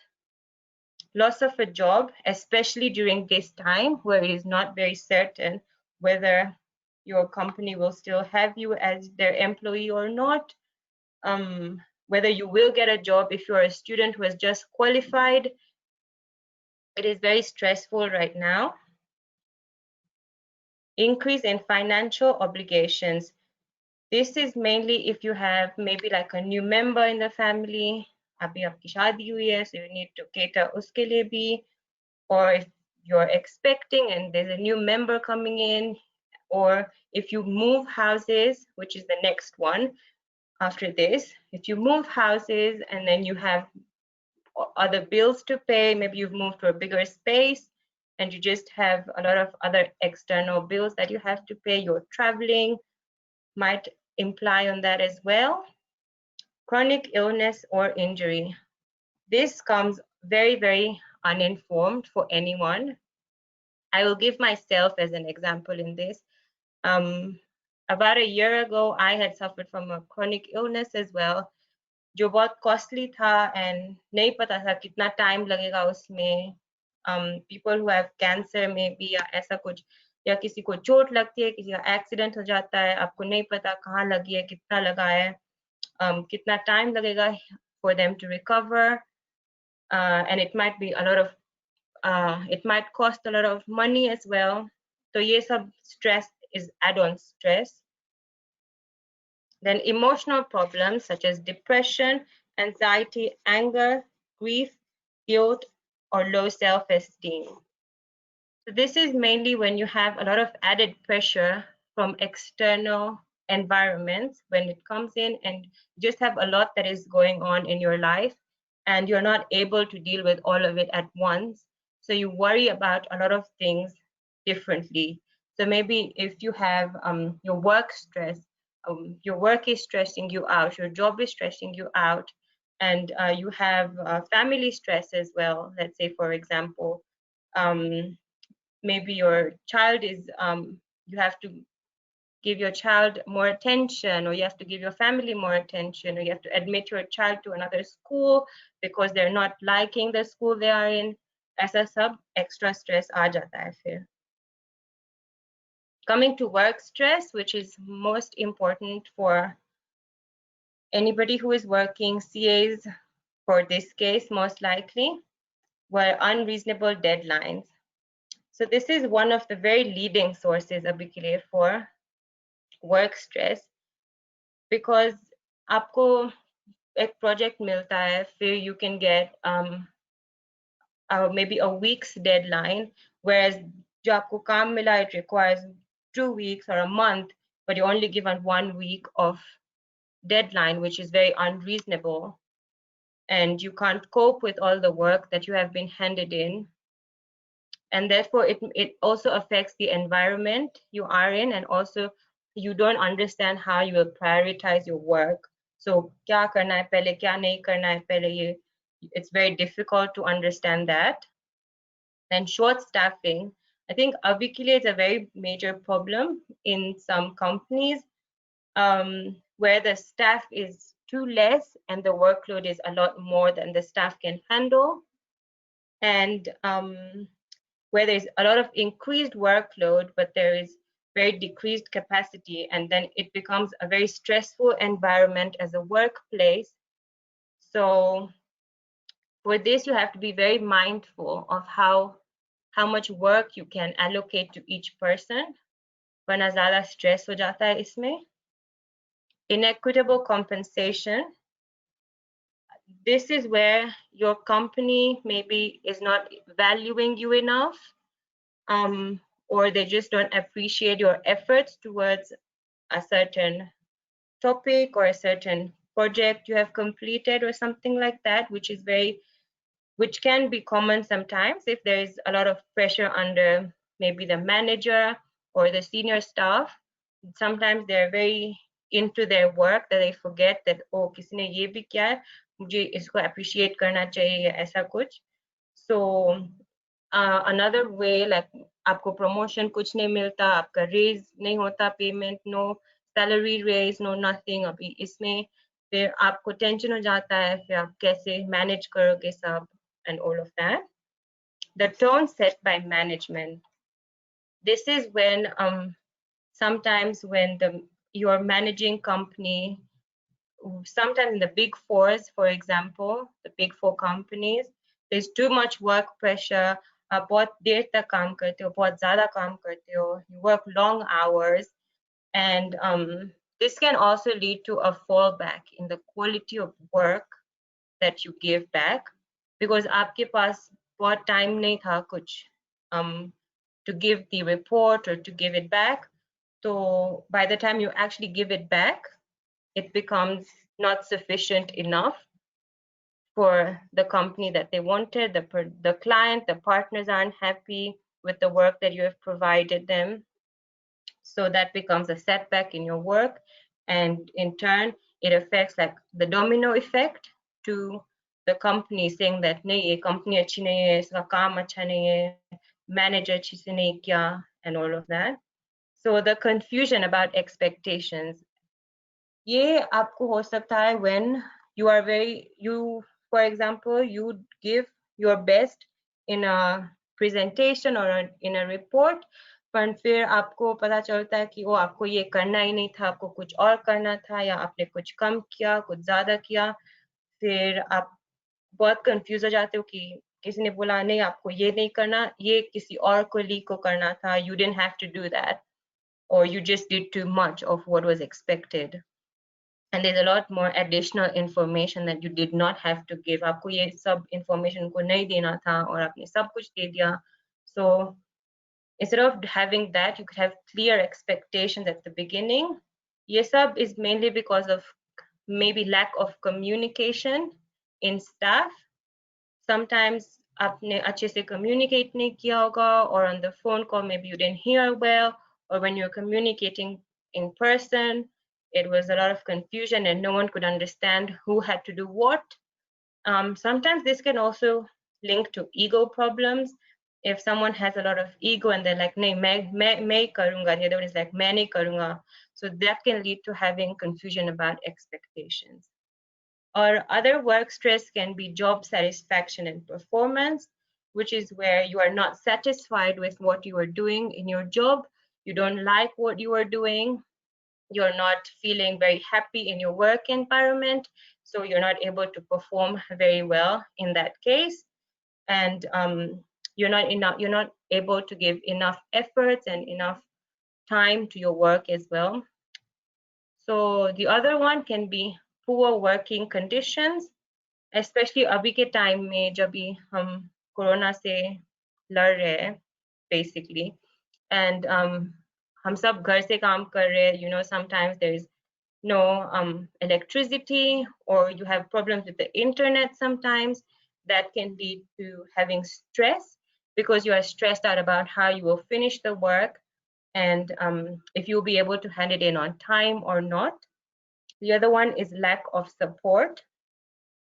Loss of a job, especially during this time where it is not very certain whether your company will still have you as their employee or not, whether you will get a job if you're a student who has just qualified. It is very stressful right now. Increase in financial obligations. This is mainly if you have maybe like a new member in the family, abhi aapki shaadi hui hai, so you need to cater uske liye bhi, or if you're expecting and there's a new member coming in, or if you move houses, which is the next one after this. If you move houses and then you have other bills to pay, maybe you've moved to a bigger space and you just have a lot of other external bills that you have to pay, you're traveling, might imply on that as well. Chronic illness or injury. This comes very, very uninformed for anyone. I will give myself as an example in this. About a year ago, I had suffered from a chronic illness as well, जो बहुत costly था and नहीं पता था कितना time लगेगा उसमें. People who have cancer maybe या ऐसा कुछ, या किसी को चोट लगती है, किसी का accident हो जाता है, आपको नहीं पता कहाँ लगी है, कितना लगा है, कितना time लगेगा for them to recover, and it might be a lot of it might cost a lot of money as well. So ये सब stress is add-on stress. Then emotional problems such as depression, anxiety, anger, grief, guilt, or low self-esteem. So this is mainly when you have a lot of added pressure from external environments when it comes in, and you just have a lot that is going on in your life and you're not able to deal with all of it at once. So you worry about a lot of things differently. So maybe if you have your work stress, your work is stressing you out, your job is stressing you out, and you have family stress as well. Let's say, for example, maybe your child is, you have to give your child more attention, or you have to give your family more attention, or you have to admit your child to another school because they're not liking the school they are in. ऐसा सब extra stress आ जाता है फिर. Coming to work stress, which is most important for anybody who is working, CAs for this case most likely, were unreasonable deadlines. So this is one of the very leading sources abhi ke liye for work stress, because आपको एक project मिलता है, फिर you can get maybe a week's deadline, whereas जो आपको काम मिला, it requires 2 weeks or a month, but you're only given 1 week of deadline, which is very unreasonable, and you can't cope with all the work that you have been handed in, and therefore it also affects the environment you are in, and also you don't understand how you will prioritize your work. So kya karna hai pehle, kya nahi karna hai pehle, it's very difficult to understand that. And short staffing, I think abhi ke liye is a very major problem in some companies, where the staff is too less and the workload is a lot more than the staff can handle, and where there's a lot of increased workload, but there is very decreased capacity, and then it becomes a very stressful environment as a workplace. So for this, you have to be very mindful of how much work you can allocate to each person. वरना ज़्यादा stress हो जाता है इसमें. Inequitable compensation. This is where your company maybe is not valuing you enough, or they just don't appreciate your efforts towards a certain topic or a certain project you have completed or something like that, which can be common sometimes if there is a lot of pressure under maybe the manager or the senior staff. Sometimes they're very into their work that they forget that, oh, किसी ने ये भी किया है, मुझे इसको appreciate करना चाहिए, ऐसा कुछ. So another way, like आपको promotion कुछ नहीं मिलता, आपका raise नहीं होता, payment no, salary raise no, nothing, अभी इसमें फिर आपको tension हो जाता है, फिर आप कैसे manage करोगे सब and all of that. The tone set by management. This is when sometimes when your managing company, sometimes in the big fours, for example, the big four companies, there's too much work pressure. आप बहुत देर तक काम करते हो, बहुत ज़्यादा काम करते हो, you work long hours, and this can also lead to a fallback in the quality of work that you give back, because आपके पास बहुत time नहीं था कुछ to give the report or to give it back. So by the time you actually give it back, it becomes not sufficient enough for the company that they wanted. The client, the partners aren't happy with the work that you have provided them. So that becomes a setback in your work. And in turn, it affects like the domino effect to the company, saying that nahi, ye company achhi nahi hai, iska kaam acha nahi hai, manager achhi se nahi kiya, and all of that. So the confusion about expectations. ये आपको हो सकता है when you are for example, you give your best in a presentation or in a report, पर फिर आपको पता चलता है कि वो आपको ये करना ही नहीं था, आपको कुछ और करना था, या आपने कुछ कम किया, कुछ ज़्यादा किया, फिर आप बहुत कंफ्यूज हो जाते हो कि किसी ने बोला नहीं आपको ये नहीं करना, ये किसी और कोलीग को करना था, you didn't have to do that, or you just did too much of what was expected. And there's a lot more additional information that you did not have to give. आपको ये सब information को नहीं देना था और आपने सब कुछ दे दिया. So instead of having that, you could have clear expectations at the beginning. ये सब is mainly because of maybe lack of communication in staff. Sometimes आपने अच्छे से communicate नहीं किया होगा, or on the phone call maybe you didn't hear well, or when you're communicating in person, it was a lot of confusion and no one could understand who had to do what. Sometimes this can also link to ego problems. If someone has a lot of ego and they're like, nahi, मैं करूँगा, the other one is like, मैं नहीं करूँगा. So that can lead to having confusion about expectations. Or other work stress can be job satisfaction and performance, which is where you are not satisfied with what you are doing in your job. You don't like what you are doing. You're not feeling very happy in your work environment, so you're not able to perform very well in that case, and you're not able to give enough efforts and enough time to your work as well. So the other one can be poor working conditions, especially अभी के time में जब भी हम corona से लड़ रहे हैं basically, and हम सब घर से काम कर रहे हैं, you know, sometimes there is no electricity, or you have problems with the internet sometimes. That can lead to having stress, because you are stressed out about how you will finish the work, and if you'll be able to hand it in on time or not. The other one is lack of support,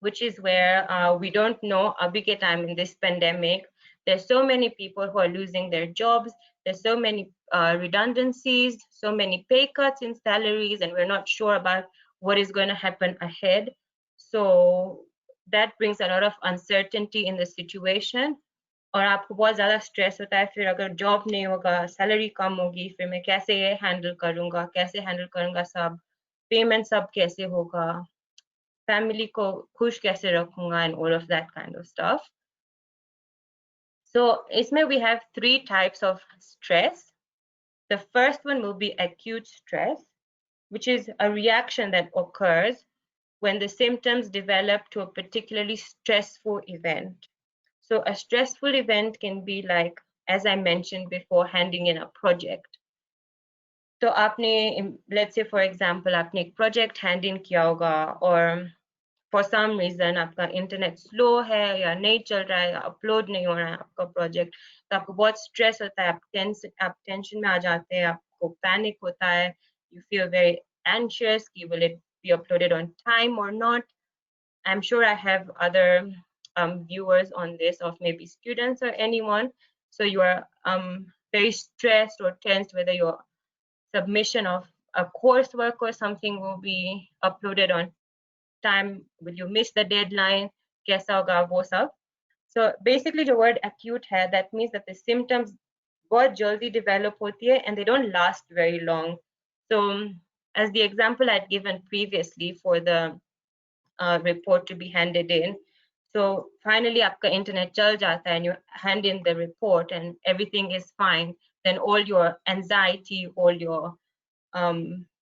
which is where we don't know abhi ke time in this pandemic. There's so many people who are losing their jobs. There's so many redundancies, so many pay cuts in salaries, and we're not sure about what is going to happen ahead. So that brings a lot of uncertainty in the situation. और आपको बहुत ज़्यादा stress होता है, फिर अगर job नहीं होगा, सैलरी कम होगी, फिर मैं कैसे हैंडल करूँगा सब, पेमेंट सब कैसे होगा, family को खुश कैसे रखूंगा, and all of that kind of stuff. So इसमें we have 3 types of stress. The first one will be acute stress, which is a reaction that occurs when the symptoms develop to a particularly stressful event. So a stressful event can be like, as I mentioned before, handing in a project. So आपने, let's say for example, आपने एक project hand in किया होगा, और for some reason आपका internet slow है या नहीं चल रहा है, अपलोड नहीं हो रहा है आपका प्रोजेक्ट, तो आपको बहुत स्ट्रेस होता है, आप टेंशन में आ जाते हैं, आपको पैनिक होता है, you feel very anxious कि will it be uploaded on time or not. I'm sure I have other viewers on this, of maybe students or anyone. So you are very stressed or tensed whether your submission of a coursework or something will be uploaded on time, will you miss the deadline, kaisa hoga wo sab. So basically the word acute hai, that means that the symptoms bahut jaldi develop hoti hai and they don't last very long. So as the example I'd given previously for the report to be handed in, so finally aapka internet chal jata hai and you hand in the report and everything is fine, then all your anxiety, all your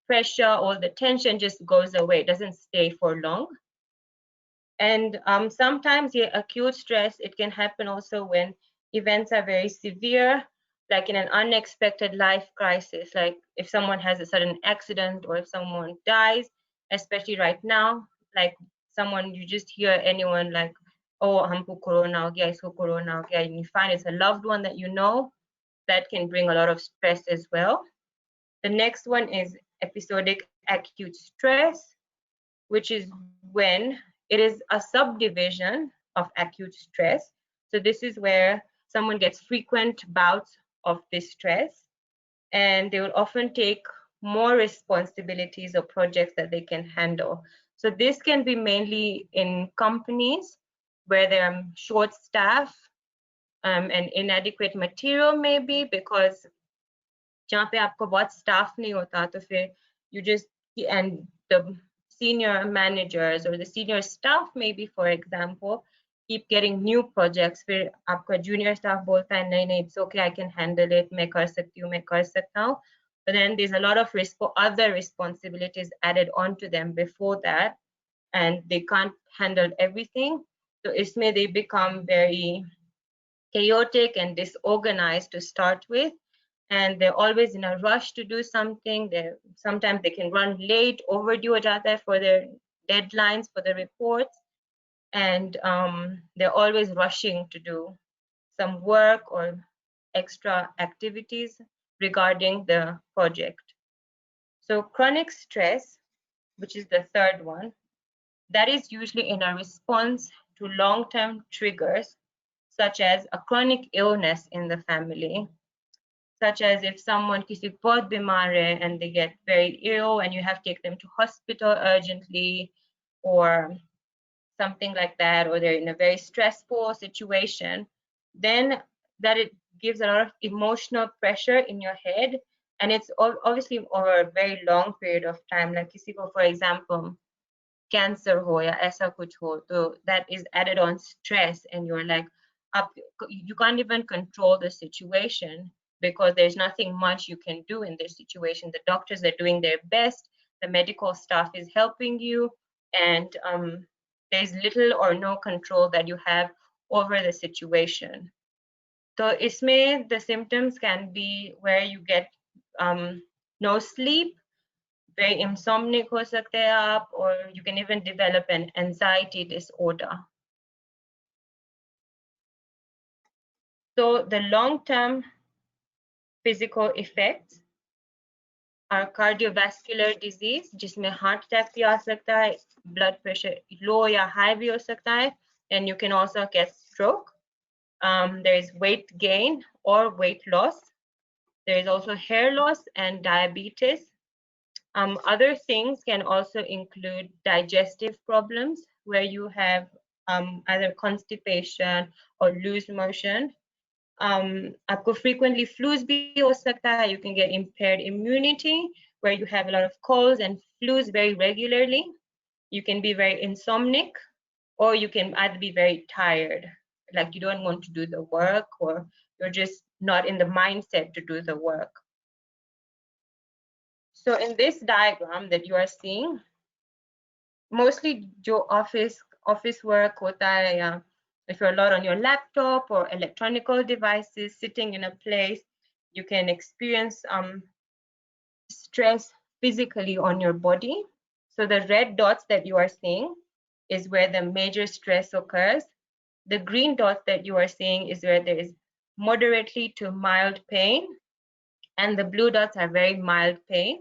pressure, all the tension just goes away, it doesn't stay for long. And sometimes, yeah, acute stress, it can happen also when events are very severe, like in an unexpected life crisis, like if someone has a sudden accident or if someone dies, especially right now, like someone, you just hear anyone like, oh, humko corona ho gaya, isko corona ho gaya, and you find it's a loved one that you know, that can bring a lot of stress as well. The next one is episodic acute stress, which is when it is a subdivision of acute stress. So this is where someone gets frequent bouts of this stress, and they will often take more responsibilities or projects that they can handle. So this can be mainly in companies where there are short staff and inadequate material, maybe because जहाँ पे आपको बहुत staff नहीं होता, तो फिर you just, and the senior managers or the senior staff maybe, for example, keep getting new projects, फिर आपका junior staff बोलता है नहीं नहीं, it's okay, I can handle it, मैं कर सकती हूँ, मैं कर सकता हूँ. But then there's a lot of other responsibilities added onto them before that, and they can't handle everything. So इसमें they become very chaotic and disorganized to start with, and they're always in a rush to do something. Sometimes they can run late, overdue ho jata hai for their deadlines for the reports, and they're always rushing to do some work or extra activities regarding the project. So chronic stress, which is the third one, that is usually in a response to long-term triggers, such as a chronic illness in the family, such as if someone kisi bahut bimar hai and they get very ill and you have to take them to hospital urgently, or something like that, or they're in a very stressful situation, then that it gives a lot of emotional pressure in your head, and it's obviously over a very long period of time. Like kisi ko, for example, cancer ho ya aisa kuch ho, so that is added on stress, and you're like you can't even control the situation because there's nothing much you can do in this situation. The doctors are doing their best, the medical staff is helping you, and there's little or no control that you have over the situation. So isme the symptoms can be where you get no sleep, very insomniac ho sakte hai aap, or you can even develop an anxiety disorder. So the long-term physical effects are cardiovascular disease, जिसमें heart attack भी आ सकता है, blood pressure low या high भी हो सकता है, and you can also get stroke. There is weight gain or weight loss. There is also hair loss and diabetes. Other things can also include digestive problems, where you have either constipation or loose motion. आपको frequently flus भी हो सकता है. You can get impaired immunity, where you have a lot of colds and flus very regularly. You can be very insomniac, or you can either be very tired, like you don't want to do the work, or you're just not in the mindset to do the work. So in this diagram that you are seeing, mostly jo office work hota hai, ya if you're a lot on your laptop or electronic devices sitting in a place, you can experience stress physically on your body. So the red dots that you are seeing is where the major stress occurs. The green dots that you are seeing is where there is moderately to mild pain, and the blue dots are very mild pain.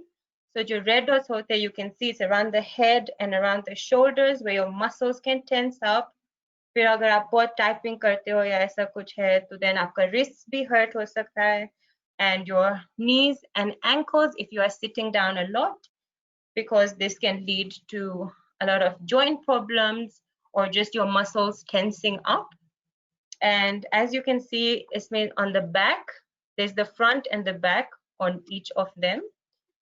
So your red dots hote, you can see it's around the head and around the shoulders where your muscles can tense up. फिर अगर आप बहुत typing करते हो या ऐसा कुछ है तो then आपका wrist भी hurt हो सकता है, and your knees and ankles if you are sitting down a lot, because this can lead to a lot of joint problems or just your muscles tensing up. And as you can see, it's made on the back, there's the front and the back on each of them.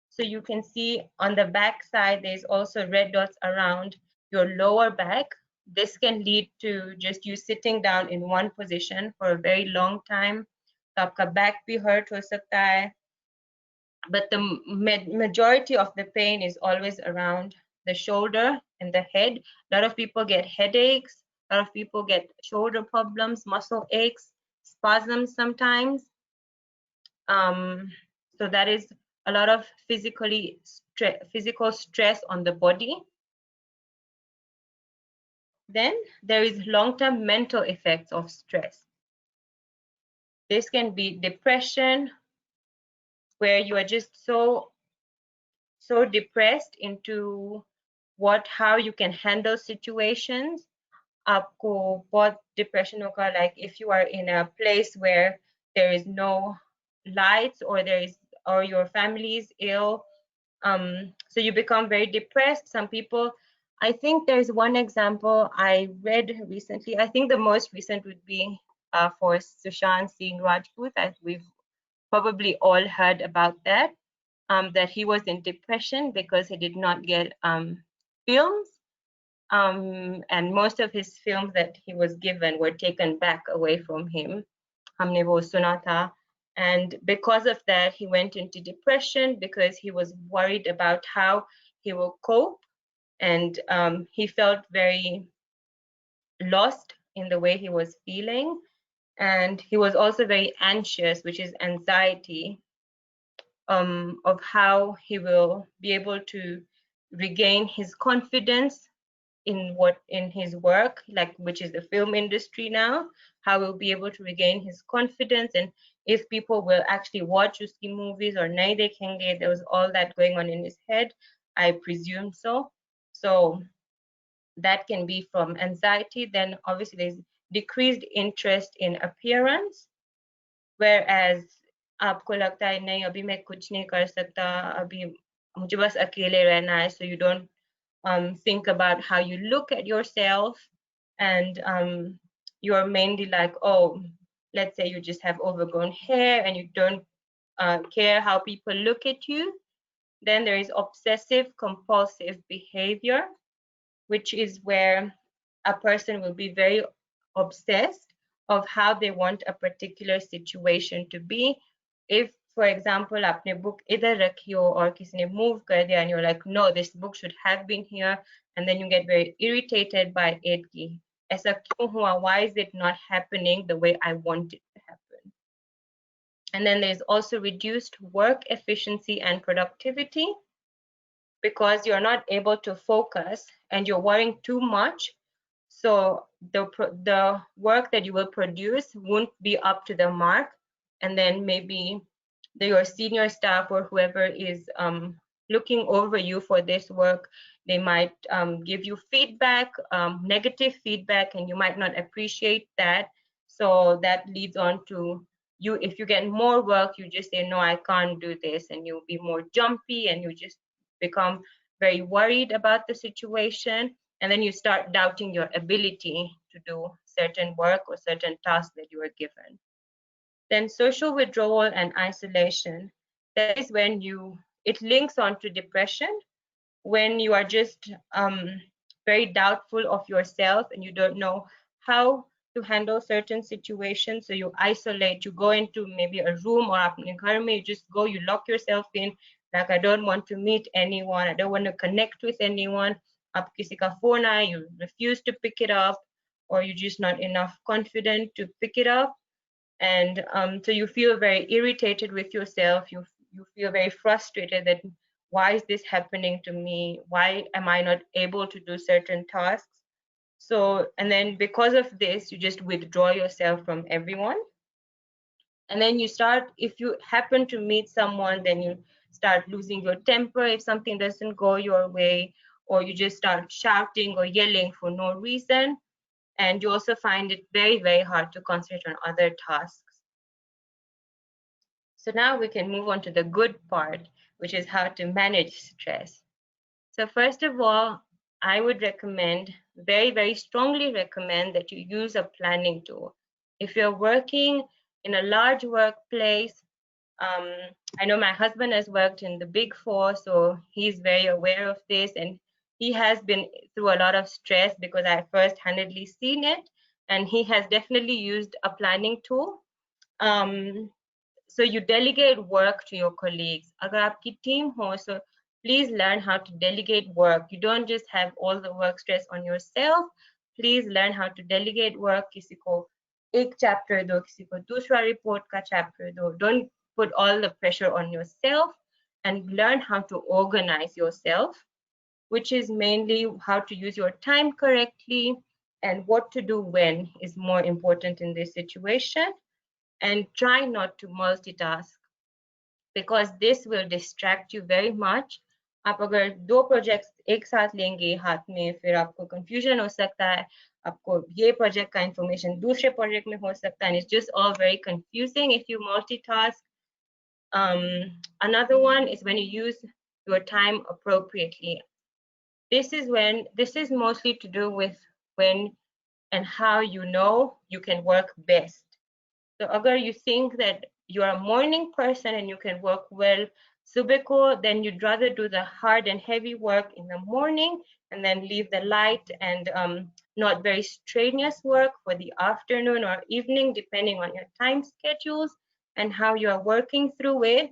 So you can see on the back side, there's also red dots around your lower back. This can lead to just you sitting down in one position for a very long time. तो आपका back भी hurt हो सकता है. But the majority of the pain is always around the shoulder and the head. A lot of people get headaches. A lot of people get shoulder problems, muscle aches, spasms sometimes. So that is a lot of physical stress on the body. Then there is long-term mental effects of stress. This can be depression, where you are just so depressed into how you can handle situations. आपको बहुत depression होगा, like if you are in a place where there is no lights or your family is ill, so you become very depressed. Some people, I think there's one example I read recently. I think the most recent would be for Sushant Singh Rajput, as we've probably all heard about that. That he was in depression because he did not get films, and most of his films that he was given were taken back away from him. Humne wo suna tha. And because of that, he went into depression because he was worried about how he will cope, and he felt very lost in the way he was feeling, and he was also very anxious, which is anxiety, of how he will be able to regain his confidence in his work, like which is the film industry now, how he'll be able to regain his confidence, and if people will actually watch uski movies or nahi dekhenge. There was all that going on in his head, I presume so. So that can be from anxiety. Then obviously there's decreased interest in appearance, whereas आपको लगता है नहीं अभी मैं कुछ नहीं कर सकता, अभी मुझे बस अकेले रहना है, so you don't think about how you look at yourself, and you're mainly like, oh, let's say you just have overgrown hair and you don't care how people look at you. Then there is obsessive compulsive behavior, which is where a person will be very obsessed of how they want a particular situation to be. If, for example, आपने book इधर रखी हो और किसी ने move कर दिया, and you're like, no, this book should have been here, and then you get very irritated by it कि ऐसा क्यों हुआ? Why is it not happening the way I want it to happen? And then there's also reduced work efficiency and productivity, because you're not able to focus and you're worrying too much. So the work that you will produce won't be up to the mark, and then maybe your senior staff or whoever is looking over you for this work, they might give you feedback, negative feedback, and you might not appreciate that. So that leads on to you, if you get more work, you just say, no, I can't do this, and you'll be more jumpy, and you just become very worried about the situation, and then you start doubting your ability to do certain work or certain tasks that you were given. Then social withdrawal and isolation. That is when it links on to depression, when you are just very doubtful of yourself and you don't know how to handle certain situations. So you isolate, you go into maybe a room, or apne ghar mein, you just go, you lock yourself in, like, I don't want to meet anyone, I don't want to connect with anyone. Aap kisi ka phone aaye, you refuse to pick it up, or you're just not enough confident to pick it up. And so you feel very irritated with yourself, you feel very frustrated that why is this happening to me? Why am I not able to do certain tasks? So, and then because of this, you just withdraw yourself from everyone. And then you start, if you happen to meet someone, then you start losing your temper if something doesn't go your way, or you just start shouting or yelling for no reason. and you also find it very, very hard to concentrate on other tasks. So now we can move on to the good part, which is how to manage stress. So first of all, I would recommend, very, very strongly recommend, that you use a planning tool. If you're working in a large workplace, I know my husband has worked in the Big Four, so he's very aware of this, and he has been through a lot of stress because I first-handedly seen it, and he has definitely used a planning tool. So you delegate work to your colleagues. अगर आपकी team हो, so please learn how to delegate work. You don't just have all the work stress on yourself. Please learn how to delegate work. किसी को एक chapter दो, किसी को दूसरा report का chapter दो. Don't put all the pressure on yourself, and learn how to organize yourself, which is mainly how to use your time correctly, and what to do when is more important in this situation. And try not to multitask, because this will distract you very much. आप अगर दो projects एक साथ लेंगे हाथ में, फिर आपको confusion हो सकता है, आपको ये project का information दूसरे project में हो सकता है, and it's just all very confusing if you multitask. Another one is when you use your time appropriately. This is mostly to do with when and how you know you can work best. So agar you think that you're a morning person and you can work well subah ko, then you'd rather do the hard and heavy work in the morning and then leave the light and not very strenuous work for the afternoon or evening, depending on your time schedules and how you are working through it.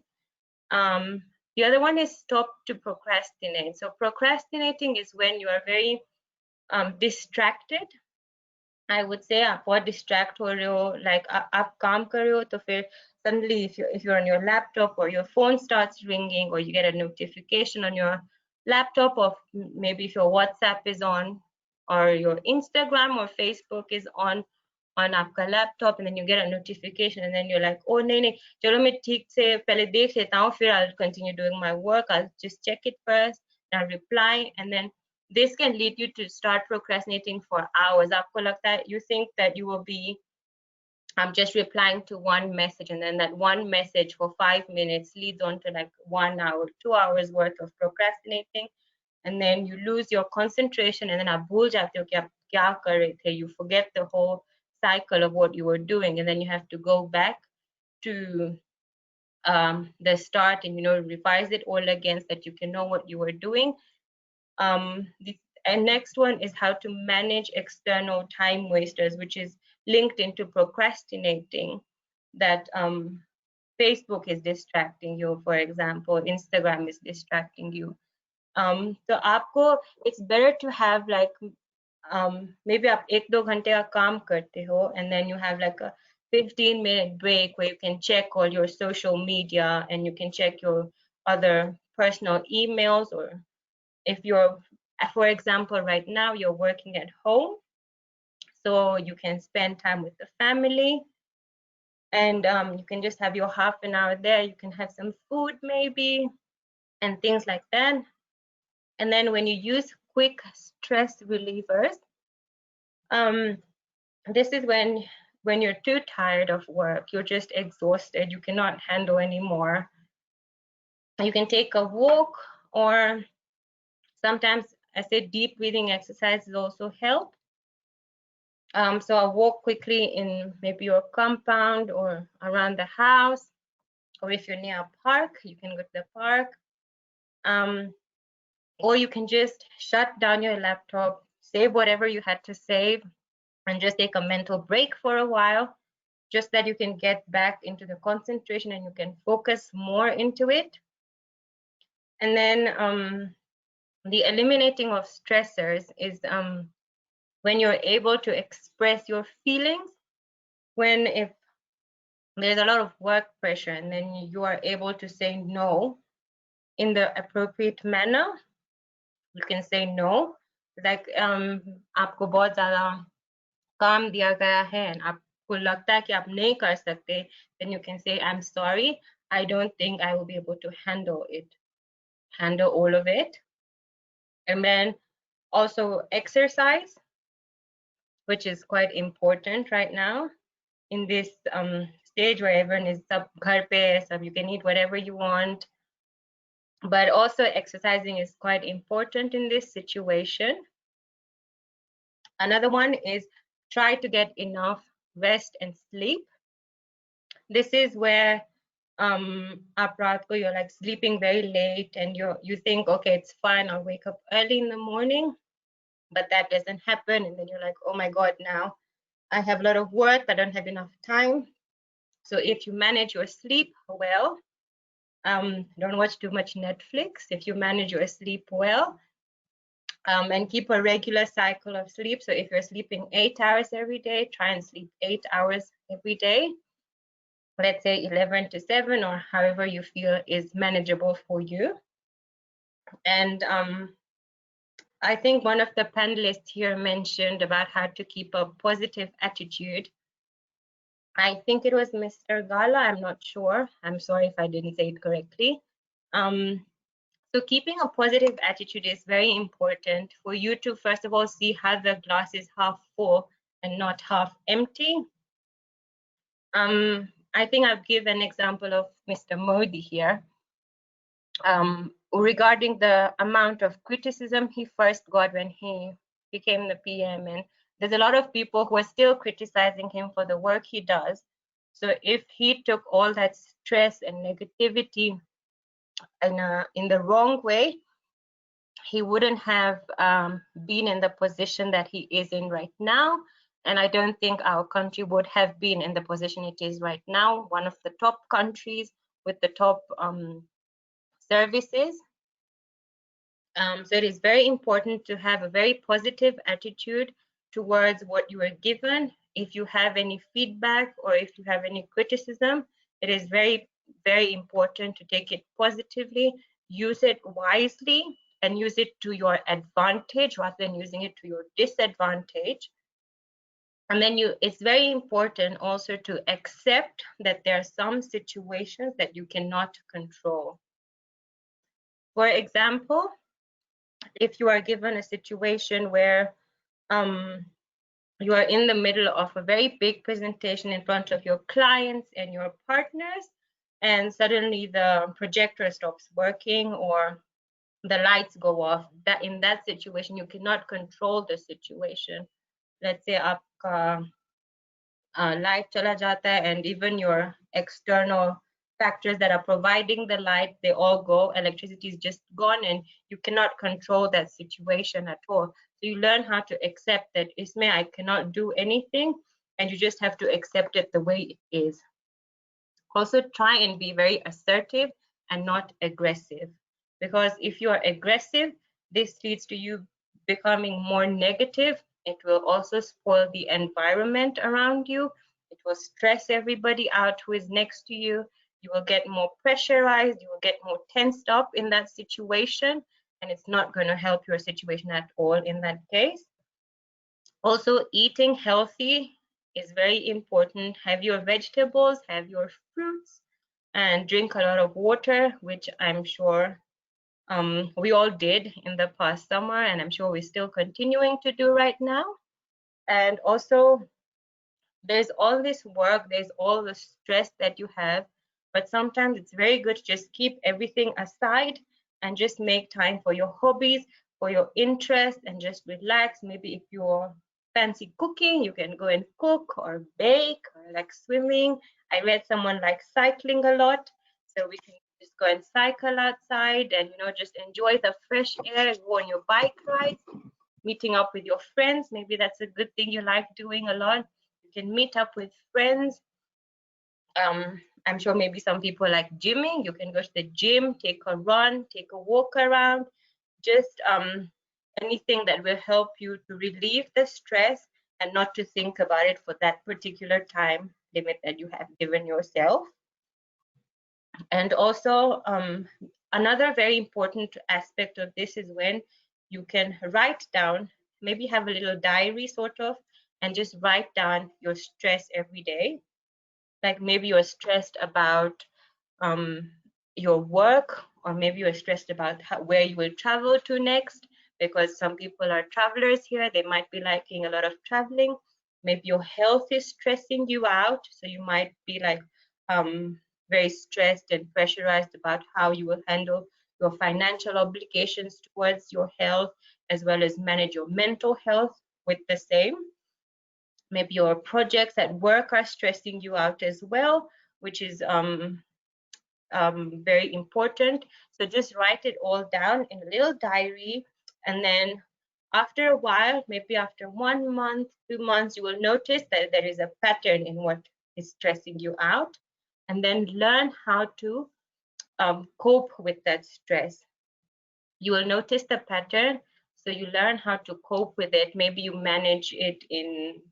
The other one is stop to procrastinate. So procrastinating is when you are very distracted. I would say आप बहुत distract हो रहे हो, like आप काम कर रहे हो तो फिर suddenly if you're on your laptop or your phone starts ringing, or you get a notification on your laptop of maybe if your WhatsApp is on or your Instagram or Facebook is on आपका laptop, and then you get a notification and then you're like, oh नहीं चलो मैं ठीक से पहले देख लेता हूँ, फिर I'll continue doing my work, I'll just check it first and I'll reply, and then this can lead you to start procrastinating for hours. आपको लगता है, you think that you will be just replying to one message, and then that one message for 5 minutes leads on to like 1 hour, 2 hours worth of procrastinating, and then you lose your concentration, and then आप भूल जाते हो कि आप क्या कर रहे थे. You forget the whole cycle of what you were doing, and then you have to go back to the start and revise it all again so that you can know what you were doing. And next one is how to manage external time wasters, which is linked into procrastinating. That Facebook is distracting you, for example, Instagram is distracting you. So आपको, it's better to have like maybe आप 1-2 घंटे का काम करते हो, and then you have like a 15-minute break where you can check all your social media and you can check your other personal emails, or if you're, for example, right now you're working at home, so you can spend time with the family, and you can just have your half an hour there. You can have some food maybe and things like that. And then when you use quick stress relievers, this is when you're too tired of work, you're just exhausted, you cannot handle anymore. You can take a walk, or sometimes I say deep breathing exercises also help. So I'll walk quickly in maybe your compound or around the house, or if you're near a park, you can go to the park. Or you can just shut down your laptop, save whatever you had to save, and just take a mental break for a while, just that you can get back into the concentration and you can focus more into it. And then the eliminating of stressors is when you're able to express your feelings, if there's a lot of work pressure, and then you are able to say no in the appropriate manner. You can say no, like आपको बहुत ज़्यादा काम दिया गया है and आपको लगता है कि आप नहीं कर सकते, then you can say, I'm sorry, I don't think I will be able to handle all of it. And then also exercise. which is quite important right now in this stage where everyone is sab ghar pe, so you can eat whatever you want. But also exercising is quite important in this situation. Another one is try to get enough rest and sleep. This is where you're like sleeping very late and you think, okay, it's fine, I'll wake up early in the morning, but that doesn't happen. And then you're like, oh my God, now I have a lot of work, I don't have enough time. So if you manage your sleep well, don't watch too much Netflix. If you manage your sleep well, and keep a regular cycle of sleep. So if you're sleeping 8 hours every day, try and sleep 8 hours every day. Let's say 11 to 7 or however you feel is manageable for you. And I think one of the panelists here mentioned about how to keep a positive attitude. I think it was Mr. Gala, I'm not sure. I'm sorry if I didn't say it correctly. So keeping a positive attitude is very important for you to, first of all, see how the glass is half full and not half empty. I think I'll give an example of Mr. Modi here. Regarding the amount of criticism he first got when he became the PM, and there's a lot of people who are still criticizing him for the work he does. So if he took all that stress and negativity in the wrong way, he wouldn't have been in the position that he is in right now. And I don't think our country would have been in the position it is right now, one of the top countries with the top services. So it is very important to have a very positive attitude towards what you are given. If you have any feedback or if you have any criticism, it is very, very important to take it positively, use it wisely, and use it to your advantage rather than using it to your disadvantage. And then it's very important also to accept that there are some situations that you cannot control. For example, if you are given a situation where you are in the middle of a very big presentation in front of your clients and your partners, and suddenly the projector stops working or the lights go off, that in that situation you cannot control the situation. Let's say aapka light chala jata hai and even your external factors that are providing the light, they all go, electricity is just gone, and you cannot control that situation at all. So you learn how to accept that isme I cannot do anything, and you just have to accept it the way it is. Also try and be very assertive and not aggressive, because if you are aggressive, this leads to you becoming more negative. It will also spoil the environment around you. It will stress everybody out who is next to you. You will get more pressurized, you will get more tensed up in that situation, and it's not going to help your situation at all in that case. Also, eating healthy is very important. Have your vegetables, have your fruits, and drink a lot of water, which I'm sure we all did in the past summer, and I'm sure we're still continuing to do right now. And also, there's all this work, there's all the stress that you have, but sometimes it's very good to just keep everything aside and just make time for your hobbies, for your interests, and just relax. Maybe if you're fancy cooking, you can go and cook or bake or like swimming. I read someone likes cycling a lot, so we can just go and cycle outside and just enjoy the fresh air, go on your bike rides, meeting up with your friends. Maybe that's a good thing you like doing a lot. You can meet up with friends. I'm sure maybe some people like gymming. You can go to the gym, take a run, take a walk around, just anything that will help you to relieve the stress and not to think about it for that particular time limit that you have given yourself. And also, another very important aspect of this is when you can write down, maybe have a little diary sort of, and just write down your stress every day. Like maybe you're stressed about your work, or maybe you're stressed about where you will travel to next. because some people are travelers here. They might be liking a lot of traveling. Maybe your health is stressing you out, so you might be like very stressed and pressurized about how you will handle your financial obligations towards your health, as well as manage your mental health with the same. Maybe your projects at work are stressing you out as well, which is very important. So just write it all down in a little diary, and then after a while, maybe after 1 month, 2 months, you will notice that there is a pattern in what is stressing you out, and then learn how to cope with that stress. You will notice the pattern, so you learn how to cope with it. Maybe you manage it in,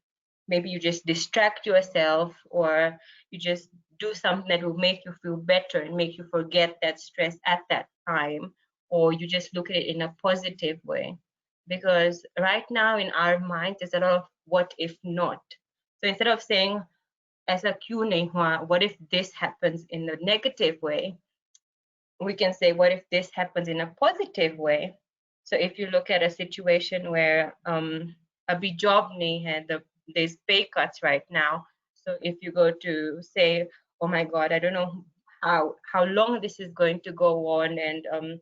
maybe you just distract yourself, or you just do something that will make you feel better and make you forget that stress at that time, or you just look at it in a positive way. Because right now in our minds, there's a lot of what if not. So instead of saying, as a Q nahi hua, what if this happens in a negative way, we can say, what if this happens in a positive way? So if you look at a situation where abhi job nahi hai, there's pay cuts right now. So if you go to say, oh my God, I don't know how long this is going to go on, and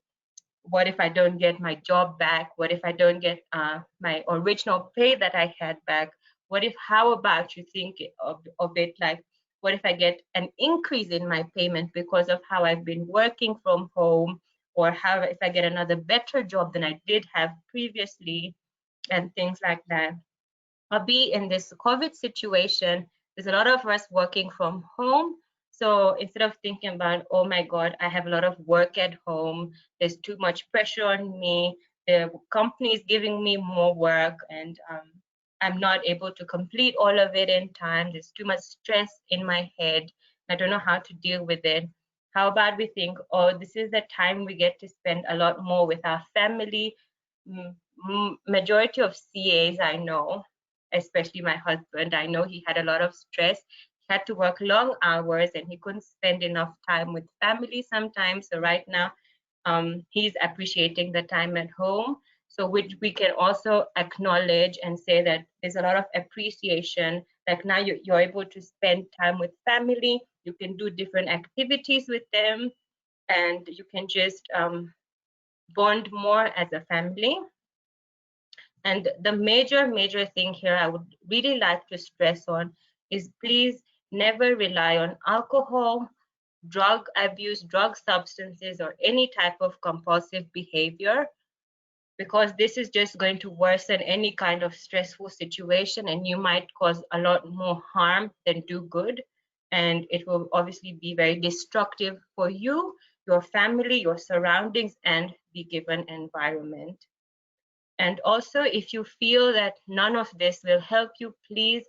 what if I don't get my job back? What if I don't get my original pay that I had back? What if, how about you think of it like, what if I get an increase in my payment because of how I've been working from home, or how if I get another better job than I did have previously, and things like that. Abhi, in this COVID situation, there's a lot of us working from home. So instead of thinking about, oh my God, I have a lot of work at home, there's too much pressure on me, the company is giving me more work, and I'm not able to complete all of it in time. There's too much stress in my head. I don't know how to deal with it. How about we think, oh, this is the time we get to spend a lot more with our family. Majority of CAs I know, especially my husband, I know he had a lot of stress. He had to work long hours and he couldn't spend enough time with family sometimes. So right now, he's appreciating the time at home. So which we can also acknowledge and say that there's a lot of appreciation. Like now you're able to spend time with family. You can do different activities with them, and you can just bond more as a family. And the major thing here I would really like to stress on is, please never rely on alcohol, drug abuse, drug substances, or any type of compulsive behavior, because this is just going to worsen any kind of stressful situation, and you might cause a lot more harm than do good. And it will obviously be very destructive for you, your family, your surroundings, and the given environment. And also, if you feel that none of this will help you, please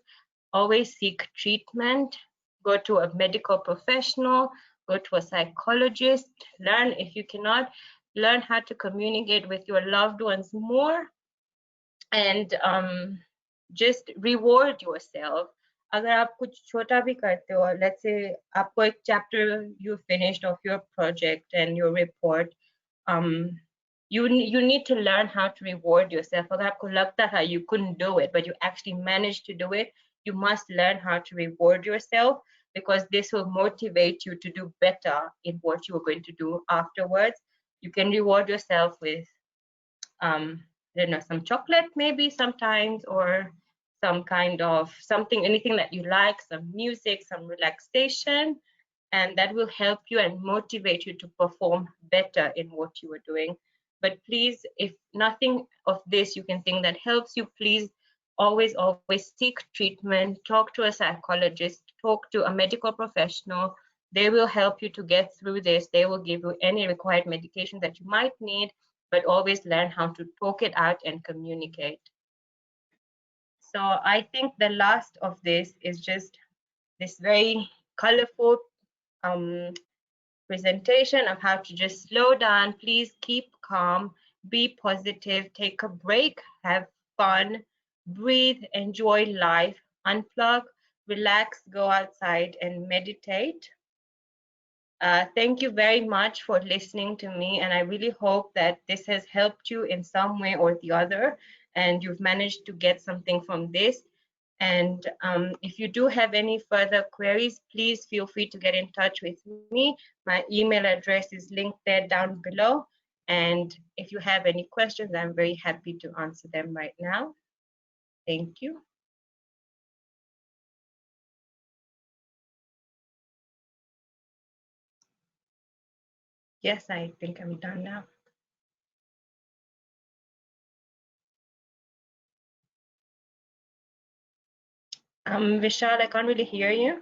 always seek treatment. Go to a medical professional, go to a psychologist, learn, if you cannot, learn how to communicate with your loved ones more, and just reward yourself. अगर आप कुछ छोटा भी करते हो, let's say आपको एक chapter you finished of your project and your report, you need to learn how to reward yourself. अगर आपको लगता था you couldn't do it, but you actually managed to do it, you must learn how to reward yourself, because this will motivate you to do better in what you are going to do afterwards. You can reward yourself with I don't know, some chocolate maybe sometimes, or some kind of something, anything that you like, some music, some relaxation, and that will help you and motivate you to perform better in what you are doing. But please, if nothing of this you can think that helps you, please always seek treatment, talk to a psychologist, talk to a medical professional. They will help you to get through this. They will give you any required medication that you might need, but always learn how to talk it out and communicate. So I think the last of this is just this very colorful presentation of how to just slow down. Please keep calm, be positive, take a break, have fun, breathe, enjoy life, unplug, relax, go outside and meditate. Thank you very much for listening to me, and I really hope that this has helped you in some way or the other, and you've managed to get something from this. And if you do have any further queries, please feel free to get in touch with me. My email address is linked there down below. And if you have any questions, I'm very happy to answer them right now. Thank you. Yes, I think I'm done now. Vishal, I can't really hear you.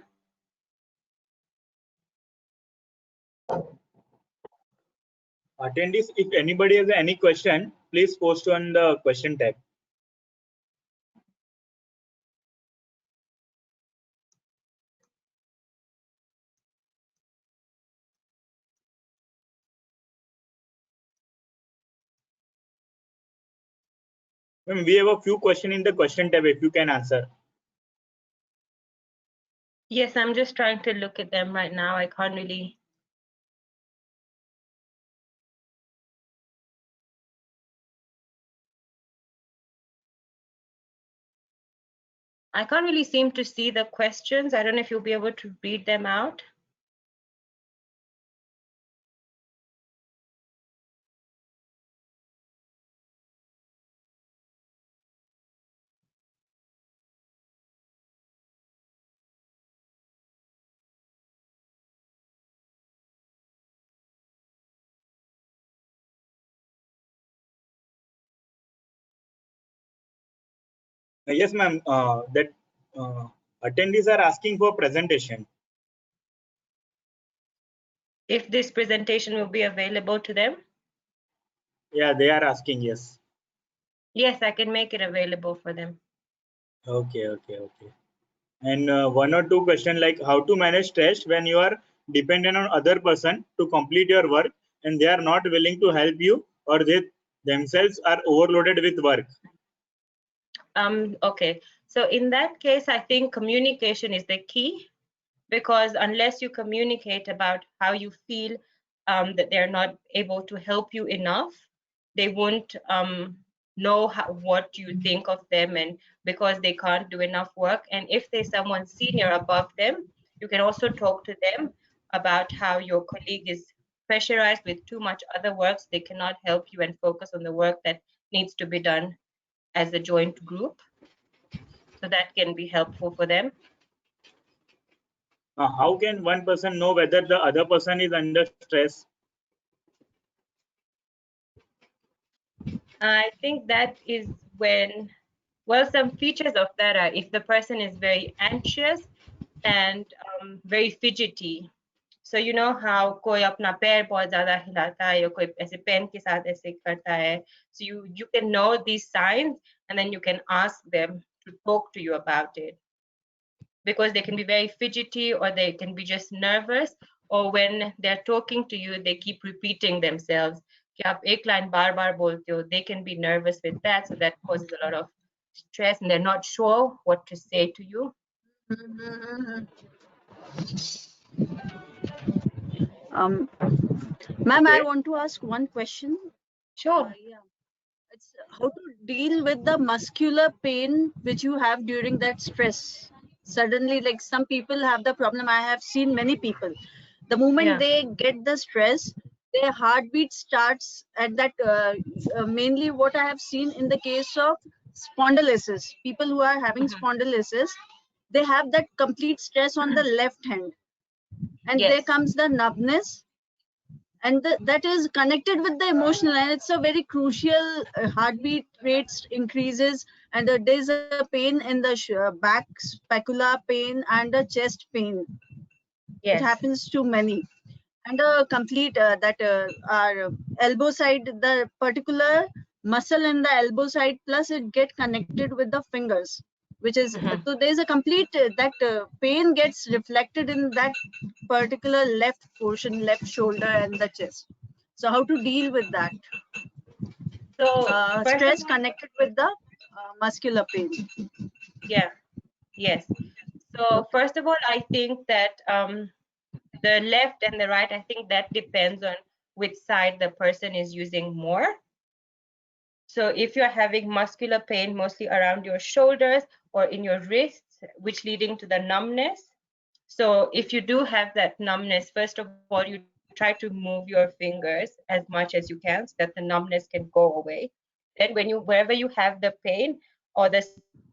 Attendees, if anybody has any question, please post on the question tab. We have a few questions in the question tab if you can answer. Yes, I'm just trying to look at them right now. I can't really. I can't really seem to see the questions. I don't know if you'll be able to read them out. Yes, ma'am. That attendees are asking for presentation. If this presentation will be available to them? Yeah, they are asking. Yes. Yes, I can make it available for them. Okay. And one or two questions like how to manage stress when you are dependent on other person to complete your work and they are not willing to help you or they themselves are overloaded with work. Okay, so in that case, I think communication is the key, because unless you communicate about how you feel, that they're not able to help you enough, they won't know what you think of them, and because they can't do enough work. And if there's someone senior above them, you can also talk to them about how your colleague is pressurized with too much other works. They cannot help you and focus on the work that needs to be done as a joint group. So that can be helpful for them. How can one person know whether the other person is under stress? I think that is when, well, some features of that are if the person is very anxious and very fidgety. So you know how कोई अपना पैर बहुत ज़्यादा हिलाता है या कोई ऐसे पेन के साथ ऐसे करता है. So you can know these signs and then you can ask them to talk to you about it, because they can be very fidgety or they can be just nervous, or when they're talking to you they keep repeating themselves कि आप एक line बार बार बोलते हो. They can be nervous with that, so that causes a lot of stress and they're not sure what to say to you. Ma'am, I want to ask one question. Sure. Yeah. It's how to deal with the muscular pain which you have during that stress. Suddenly, like some people have the problem. I have seen many people. The moment they get the stress, their heartbeat starts at that. Mainly, what I have seen in the case of spondylosis, people who are having spondylosis, they have that complete stress on the left hand, and there comes the numbness, and that is connected with the emotional, and it's a very crucial. Heartbeat rates increases, and there's a pain in the back, specular pain, and a chest pain. It happens to many, and a complete our elbow side, the particular muscle in the elbow side, plus it get connected with the fingers, which is so there's a complete that pain gets reflected in that particular left portion, left shoulder and the chest. So how to deal with that? So stress connected with the muscular pain. Yes. So first of all, I think that the left and the right, I think that depends on which side the person is using more. So if you're having muscular pain mostly around your shoulders or in your wrists, which leading to the numbness. So if you do have that numbness, first of all, you try to move your fingers as much as you can so that the numbness can go away. Then wherever you have the pain or the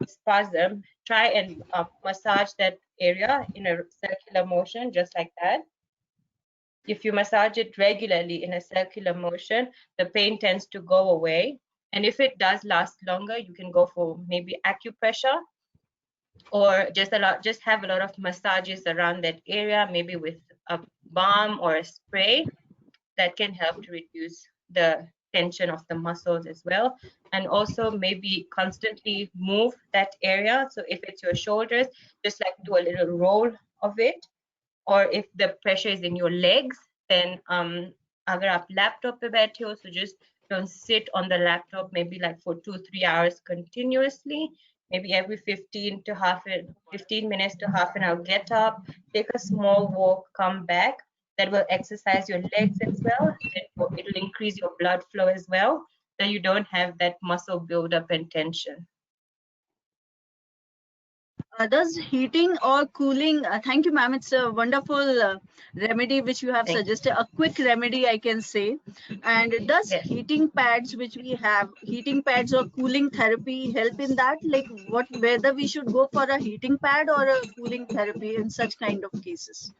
spasm, try and massage that area in a circular motion, just like that. If you massage it regularly in a circular motion, the pain tends to go away. And if it does last longer, you can go for maybe acupressure or just have a lot of massages around that area, maybe with a balm or a spray that can help to reduce the tension of the muscles as well. And also maybe constantly move that area. So if it's your shoulders, just like do a little roll of it. Or if the pressure is in your legs, then agar aap laptop pe baithe ho, so just don't sit on the laptop maybe like for 2-3 hours continuously. Maybe every 15 minutes to half an hour, get up, take a small walk, come back. That will exercise your legs as well. It'll increase your blood flow as well, so you don't have that muscle buildup and tension. Does heating or cooling, thank you ma'am, it's a wonderful remedy which you have suggested, a quick remedy I can say. And does heating pads which we have, heating pads or cooling therapy help in that? Like whether we should go for a heating pad or a cooling therapy in such kind of cases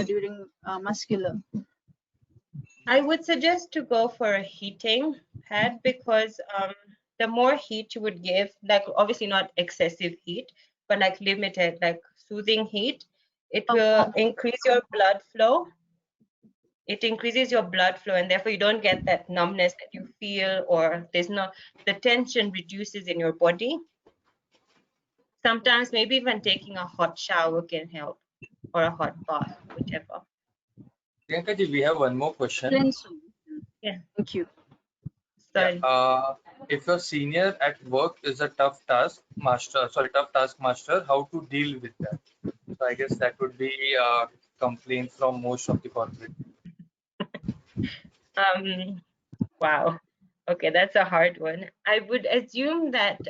during muscular? I would suggest to go for a heating pad because the more heat you would give, like obviously not excessive heat, but like limited, like soothing heat, it will increase your blood flow. It increases your blood flow, and therefore you don't get that numbness that you feel, or the tension reduces in your body. Sometimes maybe even taking a hot shower can help, or a hot bath, whichever. Priyanka ji, we have one more question. Yeah. Thank you. Sorry. Yeah, if your senior at work is a tough taskmaster, how to deal with that? So I guess that would be a complaint from most of the corporate. Wow. Okay, that's a hard one. I would assume that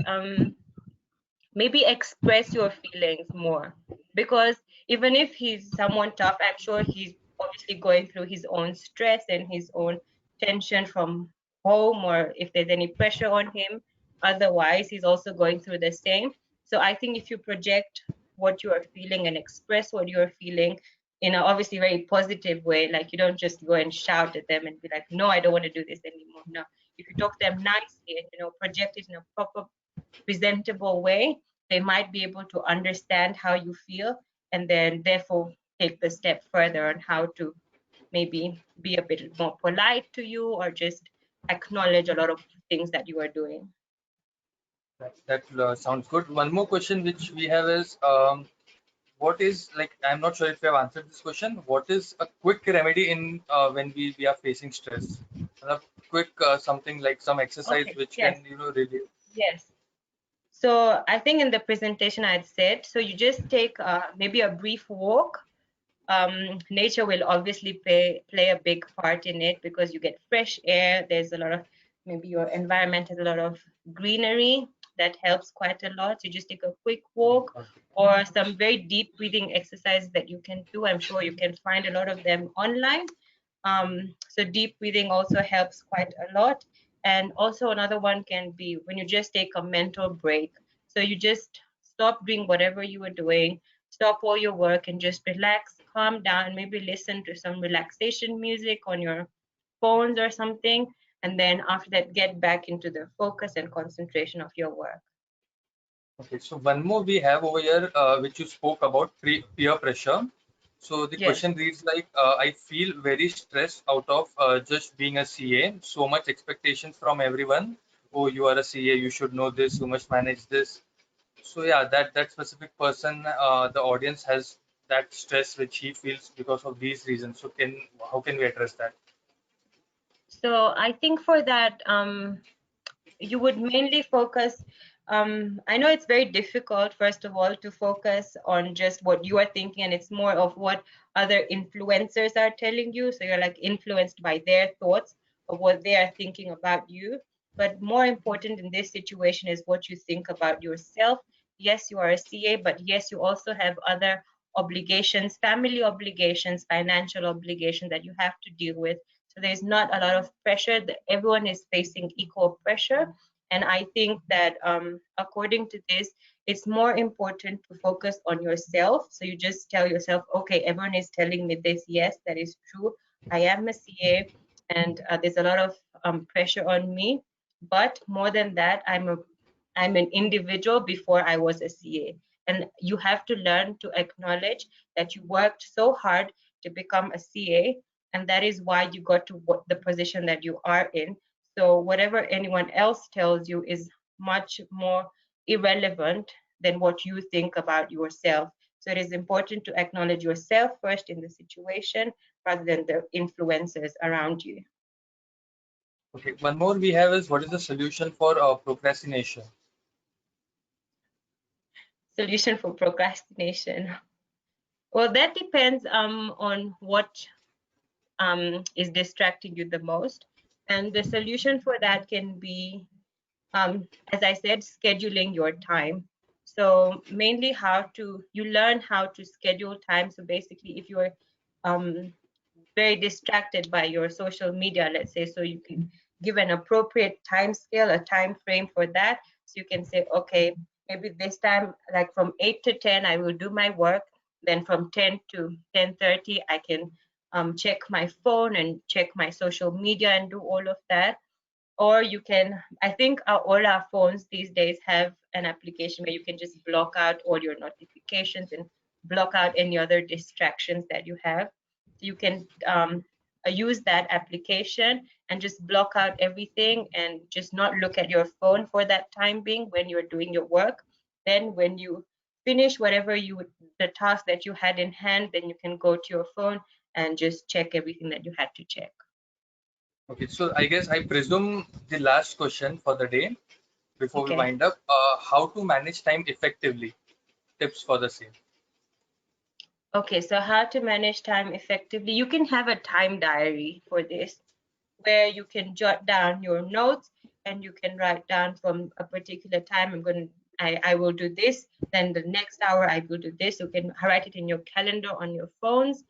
maybe express your feelings more, because even if he's someone tough, I'm sure he's obviously going through his own stress and his own tension from home, or if there's any pressure on him. Otherwise, he's also going through the same. So I think if you project what you are feeling and express what you're feeling in a obviously very positive way, like you don't just go and shout at them and be like, no, I don't want to do this anymore. No, if you talk to them nicely and project it in a proper presentable way, they might be able to understand how you feel, and then therefore take the step further on how to maybe be a bit more polite to you, or just acknowledge a lot of things that you are doing. That sounds good. One more question which we have is, what is, like, I'm not sure if you have answered this question. What is a quick remedy in when we are facing stress? A quick something like some exercise which can relieve. Yes. So I think in the presentation I had said, so you just take maybe a brief walk. Nature will obviously play a big part in it, because you get fresh air. There's a lot of, maybe your environment has a lot of greenery that helps quite a lot. You just take a quick walk, or some very deep breathing exercises that you can do. I'm sure you can find a lot of them online. So deep breathing also helps quite a lot. And also another one can be when you just take a mental break. So you just stop doing whatever you were doing, stop all your work, and just relax, calm down, maybe listen to some relaxation music on your phones or something. And then after that, get back into the focus and concentration of your work. Okay, so one more we have over here, which you spoke about, peer pressure. So the question reads like, I feel very stressed out of just being a CA. So much expectations from everyone. Oh, you are a CA, you should know this, you must manage this. So yeah, that specific person, the audience has that stress which he feels because of these reasons. So how can we address that? So I think for that, you would mainly focus I know it's very difficult, first of all, to focus on just what you are thinking, and it's more of what other influencers are telling you. So you're like influenced by their thoughts of what they are thinking about you. But more important in this situation is what you think about yourself. Yes, you are a CA, but yes, you also have other obligations, family obligations, financial obligations that you have to deal with. So there's not a lot of pressure. Everyone is facing equal pressure. And I think that according to this, it's more important to focus on yourself. So you just tell yourself, okay, everyone is telling me this. Yes, that is true. I am a CA, and there's a lot of pressure on me. But more than that, I'm an individual before I was a CA. And you have to learn to acknowledge that you worked so hard to become a CA, and that is why you got to the position that you are in. So whatever anyone else tells you is much more irrelevant than what you think about yourself. So it is important to acknowledge yourself first in the situation rather than the influences around you. Okay, one more we have is, what is the solution for procrastination? Solution for procrastination. Well, that depends on what is distracting you the most. And the solution for that can be, as I said, scheduling your time. So mainly you learn how to schedule time. So basically, if you're very distracted by your social media, let's say, so you can give an appropriate time scale, a time frame for that. So you can say, okay, maybe this time, like from 8 to 10, I will do my work. Then from 10 to 10:30, I can check my phone and check my social media and do all of that. Or you can, I think all our phones these days have an application where you can just block out all your notifications and block out any other distractions that you have. So you can use that application and just block out everything and just not look at your phone for that time being when you're doing your work. Then when you finish whatever the task that you had in hand, then you can go to your phone and just check everything that you had to check. Okay, so I guess I presume the last question for the day before we wind up, how to manage time effectively, tips for the same. Okay, so how to manage time effectively. You can have a time diary for this, where you can jot down your notes and you can write down from a particular time, I will do this, then the next hour I will do this. You can write it in your calendar on your phones,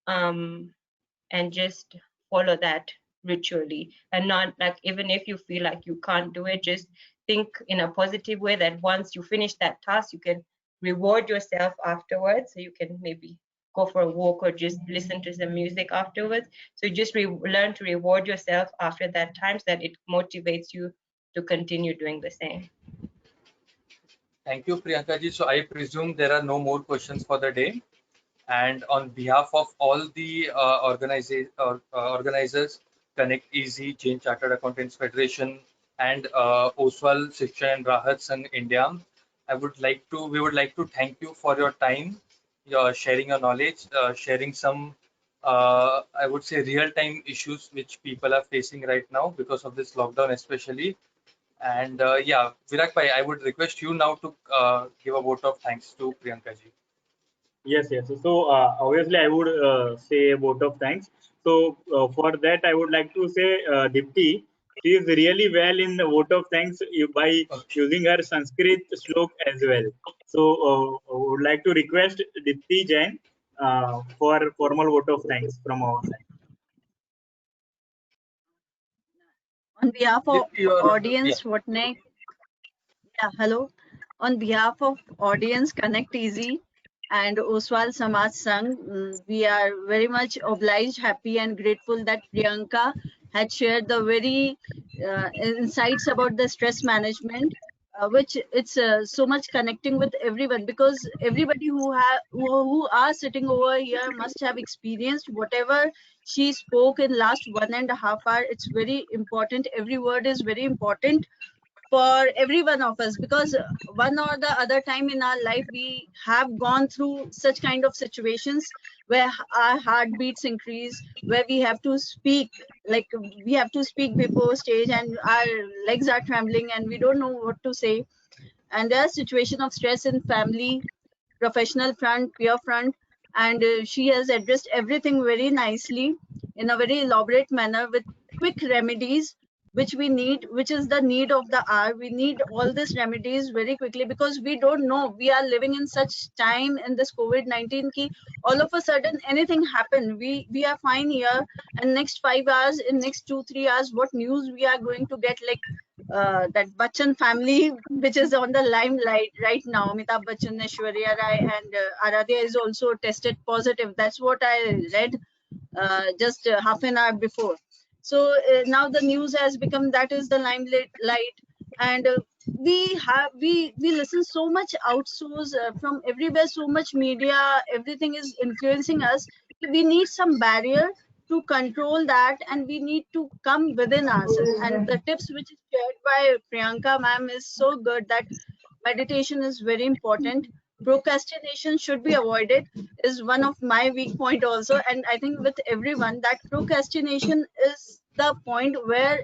and just follow that ritually, and not like, even if you feel like you can't do it, just think in a positive way that once you finish that task, you can reward yourself afterwards. So you can maybe go for a walk or just listen to some music afterwards. So you just learn to reward yourself after that time so that it motivates you to continue doing the same. Thank you, Priyanka ji. So I presume there are no more questions for the day. And on behalf of all the organizers, Connecteasy, Jain Chartered Accountants Federation, and Oshwal, Shikshan, and Rahat Sangh India, we would like to thank you for your time, your sharing your knowledge, sharing some, I would say, real-time issues which people are facing right now because of this lockdown, especially. And yeah, Virak bhai, I would request you now to give a vote of thanks to Priyanka ji. Yes, yes. So obviously, I would say a vote of thanks. So for that, I would like to say Dipti, she is really well in the vote of thanks by using her Sanskrit slok as well. So I would like to request Dipti Jain for formal vote of thanks from our side. On behalf of Yeah. audience, what next? Yeah, hello. On behalf of audience Connecteasy and Oswal Samaj Sangh, we are very much obliged, happy, and grateful that Priyanka had shared the very insights about the stress management, which it's so much connecting with everyone, because everybody who are sitting over here must have experienced whatever she spoke in last 1.5 hours. It's very important. Every word is very important for every one of us, because one or the other time in our life we have gone through such kind of situations where our heartbeats increase, where we have to speak, like we have to speak before stage and our legs are trembling and we don't know what to say. And there are situation of stress in family, professional front, peer front, and she has addressed everything very nicely in a very elaborate manner with quick remedies which we need, which is the need of the hour. We need all these remedies very quickly because we don't know. We are living in such time in this COVID-19 ki all of a sudden anything happen. We are fine here, and next 5 hours, in next 2-3 hours, what news we are going to get, like that Bachchan family, which is on the limelight right now. Amitabh Bachchan, Aishwarya Rai, and Aradhya is also tested positive. That's what I read just half an hour before. So now the news has become that is the limelight, and we listen so much outsource from everywhere, so much media, everything is influencing us. We need some barrier to control that, and we need to come within ourselves. And the tips which is shared by Priyanka ma'am is so good, that meditation is very important. Procrastination should be avoided is one of my weak point also, and I think with everyone that procrastination is the point where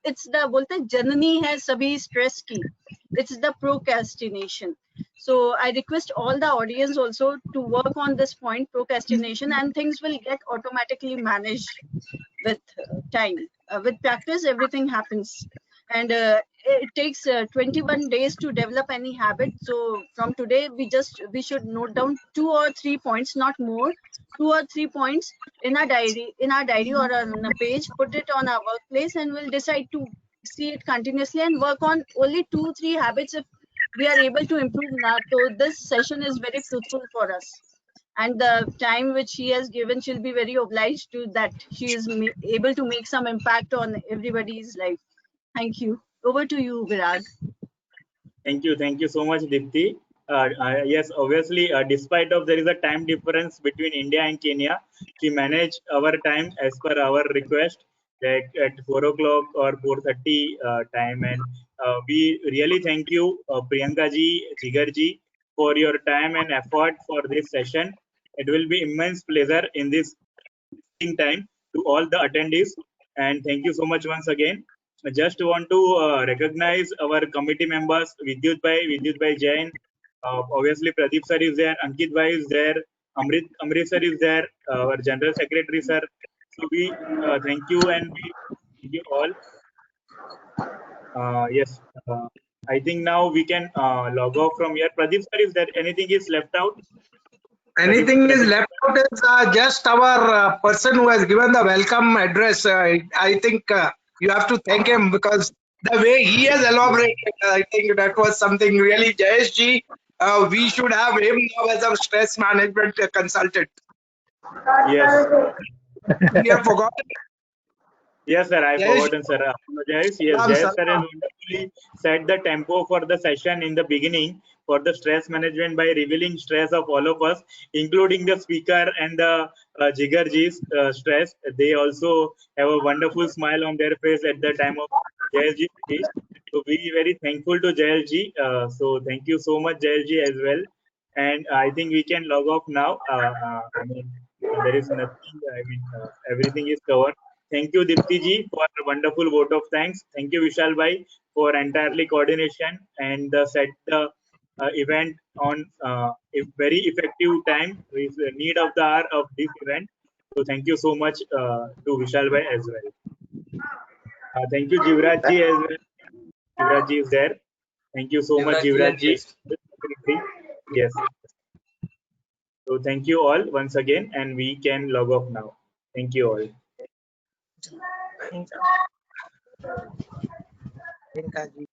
it's the bolte janani hai sabhi stress ki, it's the procrastination. So I request all the audience also to work on this point, procrastination, and things will get automatically managed with time. With practice, everything happens. And it takes 21 days to develop any habit. So from today, we should note down 2 or 3 points, not more, 2 or 3 points in our diary or on a page, put it on our workplace, and we'll decide to see it continuously and work on only 2-3 habits. If we are able to improve now, so this session is very fruitful for us. And the time which she has given, she'll be very obliged to that she is able to make some impact on everybody's life. Thank you. Over to you, Virag. Thank you so much, Dipti. Yes, obviously, despite of there is a time difference between India and Kenya, she managed our time as per our request, that at 4 o'clock or 4:30 time. And we really thank you, Priyanka ji, Jigar ji, for your time and effort for this session. It will be immense pleasure in this time to all the attendees, and thank you so much once again. I just want to recognize our committee members, Vidyut Bhai Jain, obviously Pradeep sir is there, Ankit Bhai is there, Amrit sir is there, our General Secretary sir. So we thank you, and we thank you all. Yes, I think now we can log off from here. Pradeep sir, is there anything is left out? Anything is left out is just our person who has given the welcome address. I think you have to thank him, because the way he has elaborated, I think that was something really. Jayesh ji, we should have him now as a stress management consultant. Yes. We have forgotten. Yes, sir. I Jayesh, forgotten, sir. I apologize. Yes, salam, Jayesh sir salam. has wonderfully set the tempo for the session in the beginning for the stress management by revealing stress of all of us, including the speaker and the Jigar ji's stress. They also have a wonderful smile on their face at the time of Jayesh ji's speech. So we very thankful to Jayesh ji. So thank you so much, Jayesh ji, as well. And I think we can log off now. I mean, there is nothing. I mean, everything is covered. Thank you, Dipti ji, for a wonderful vote of thanks. Thank you, Vishal Bhai, for entirely coordination and set the event on a very effective time with the need of the hour of this event. So thank you so much to Vishal Bhai as well. Thank you, Jivraj ji, as well. Jivraj ji is there. Thank you so much, Jivraj ji. Yes. So thank you all once again, and we can log off now. Thank you all. Thank you.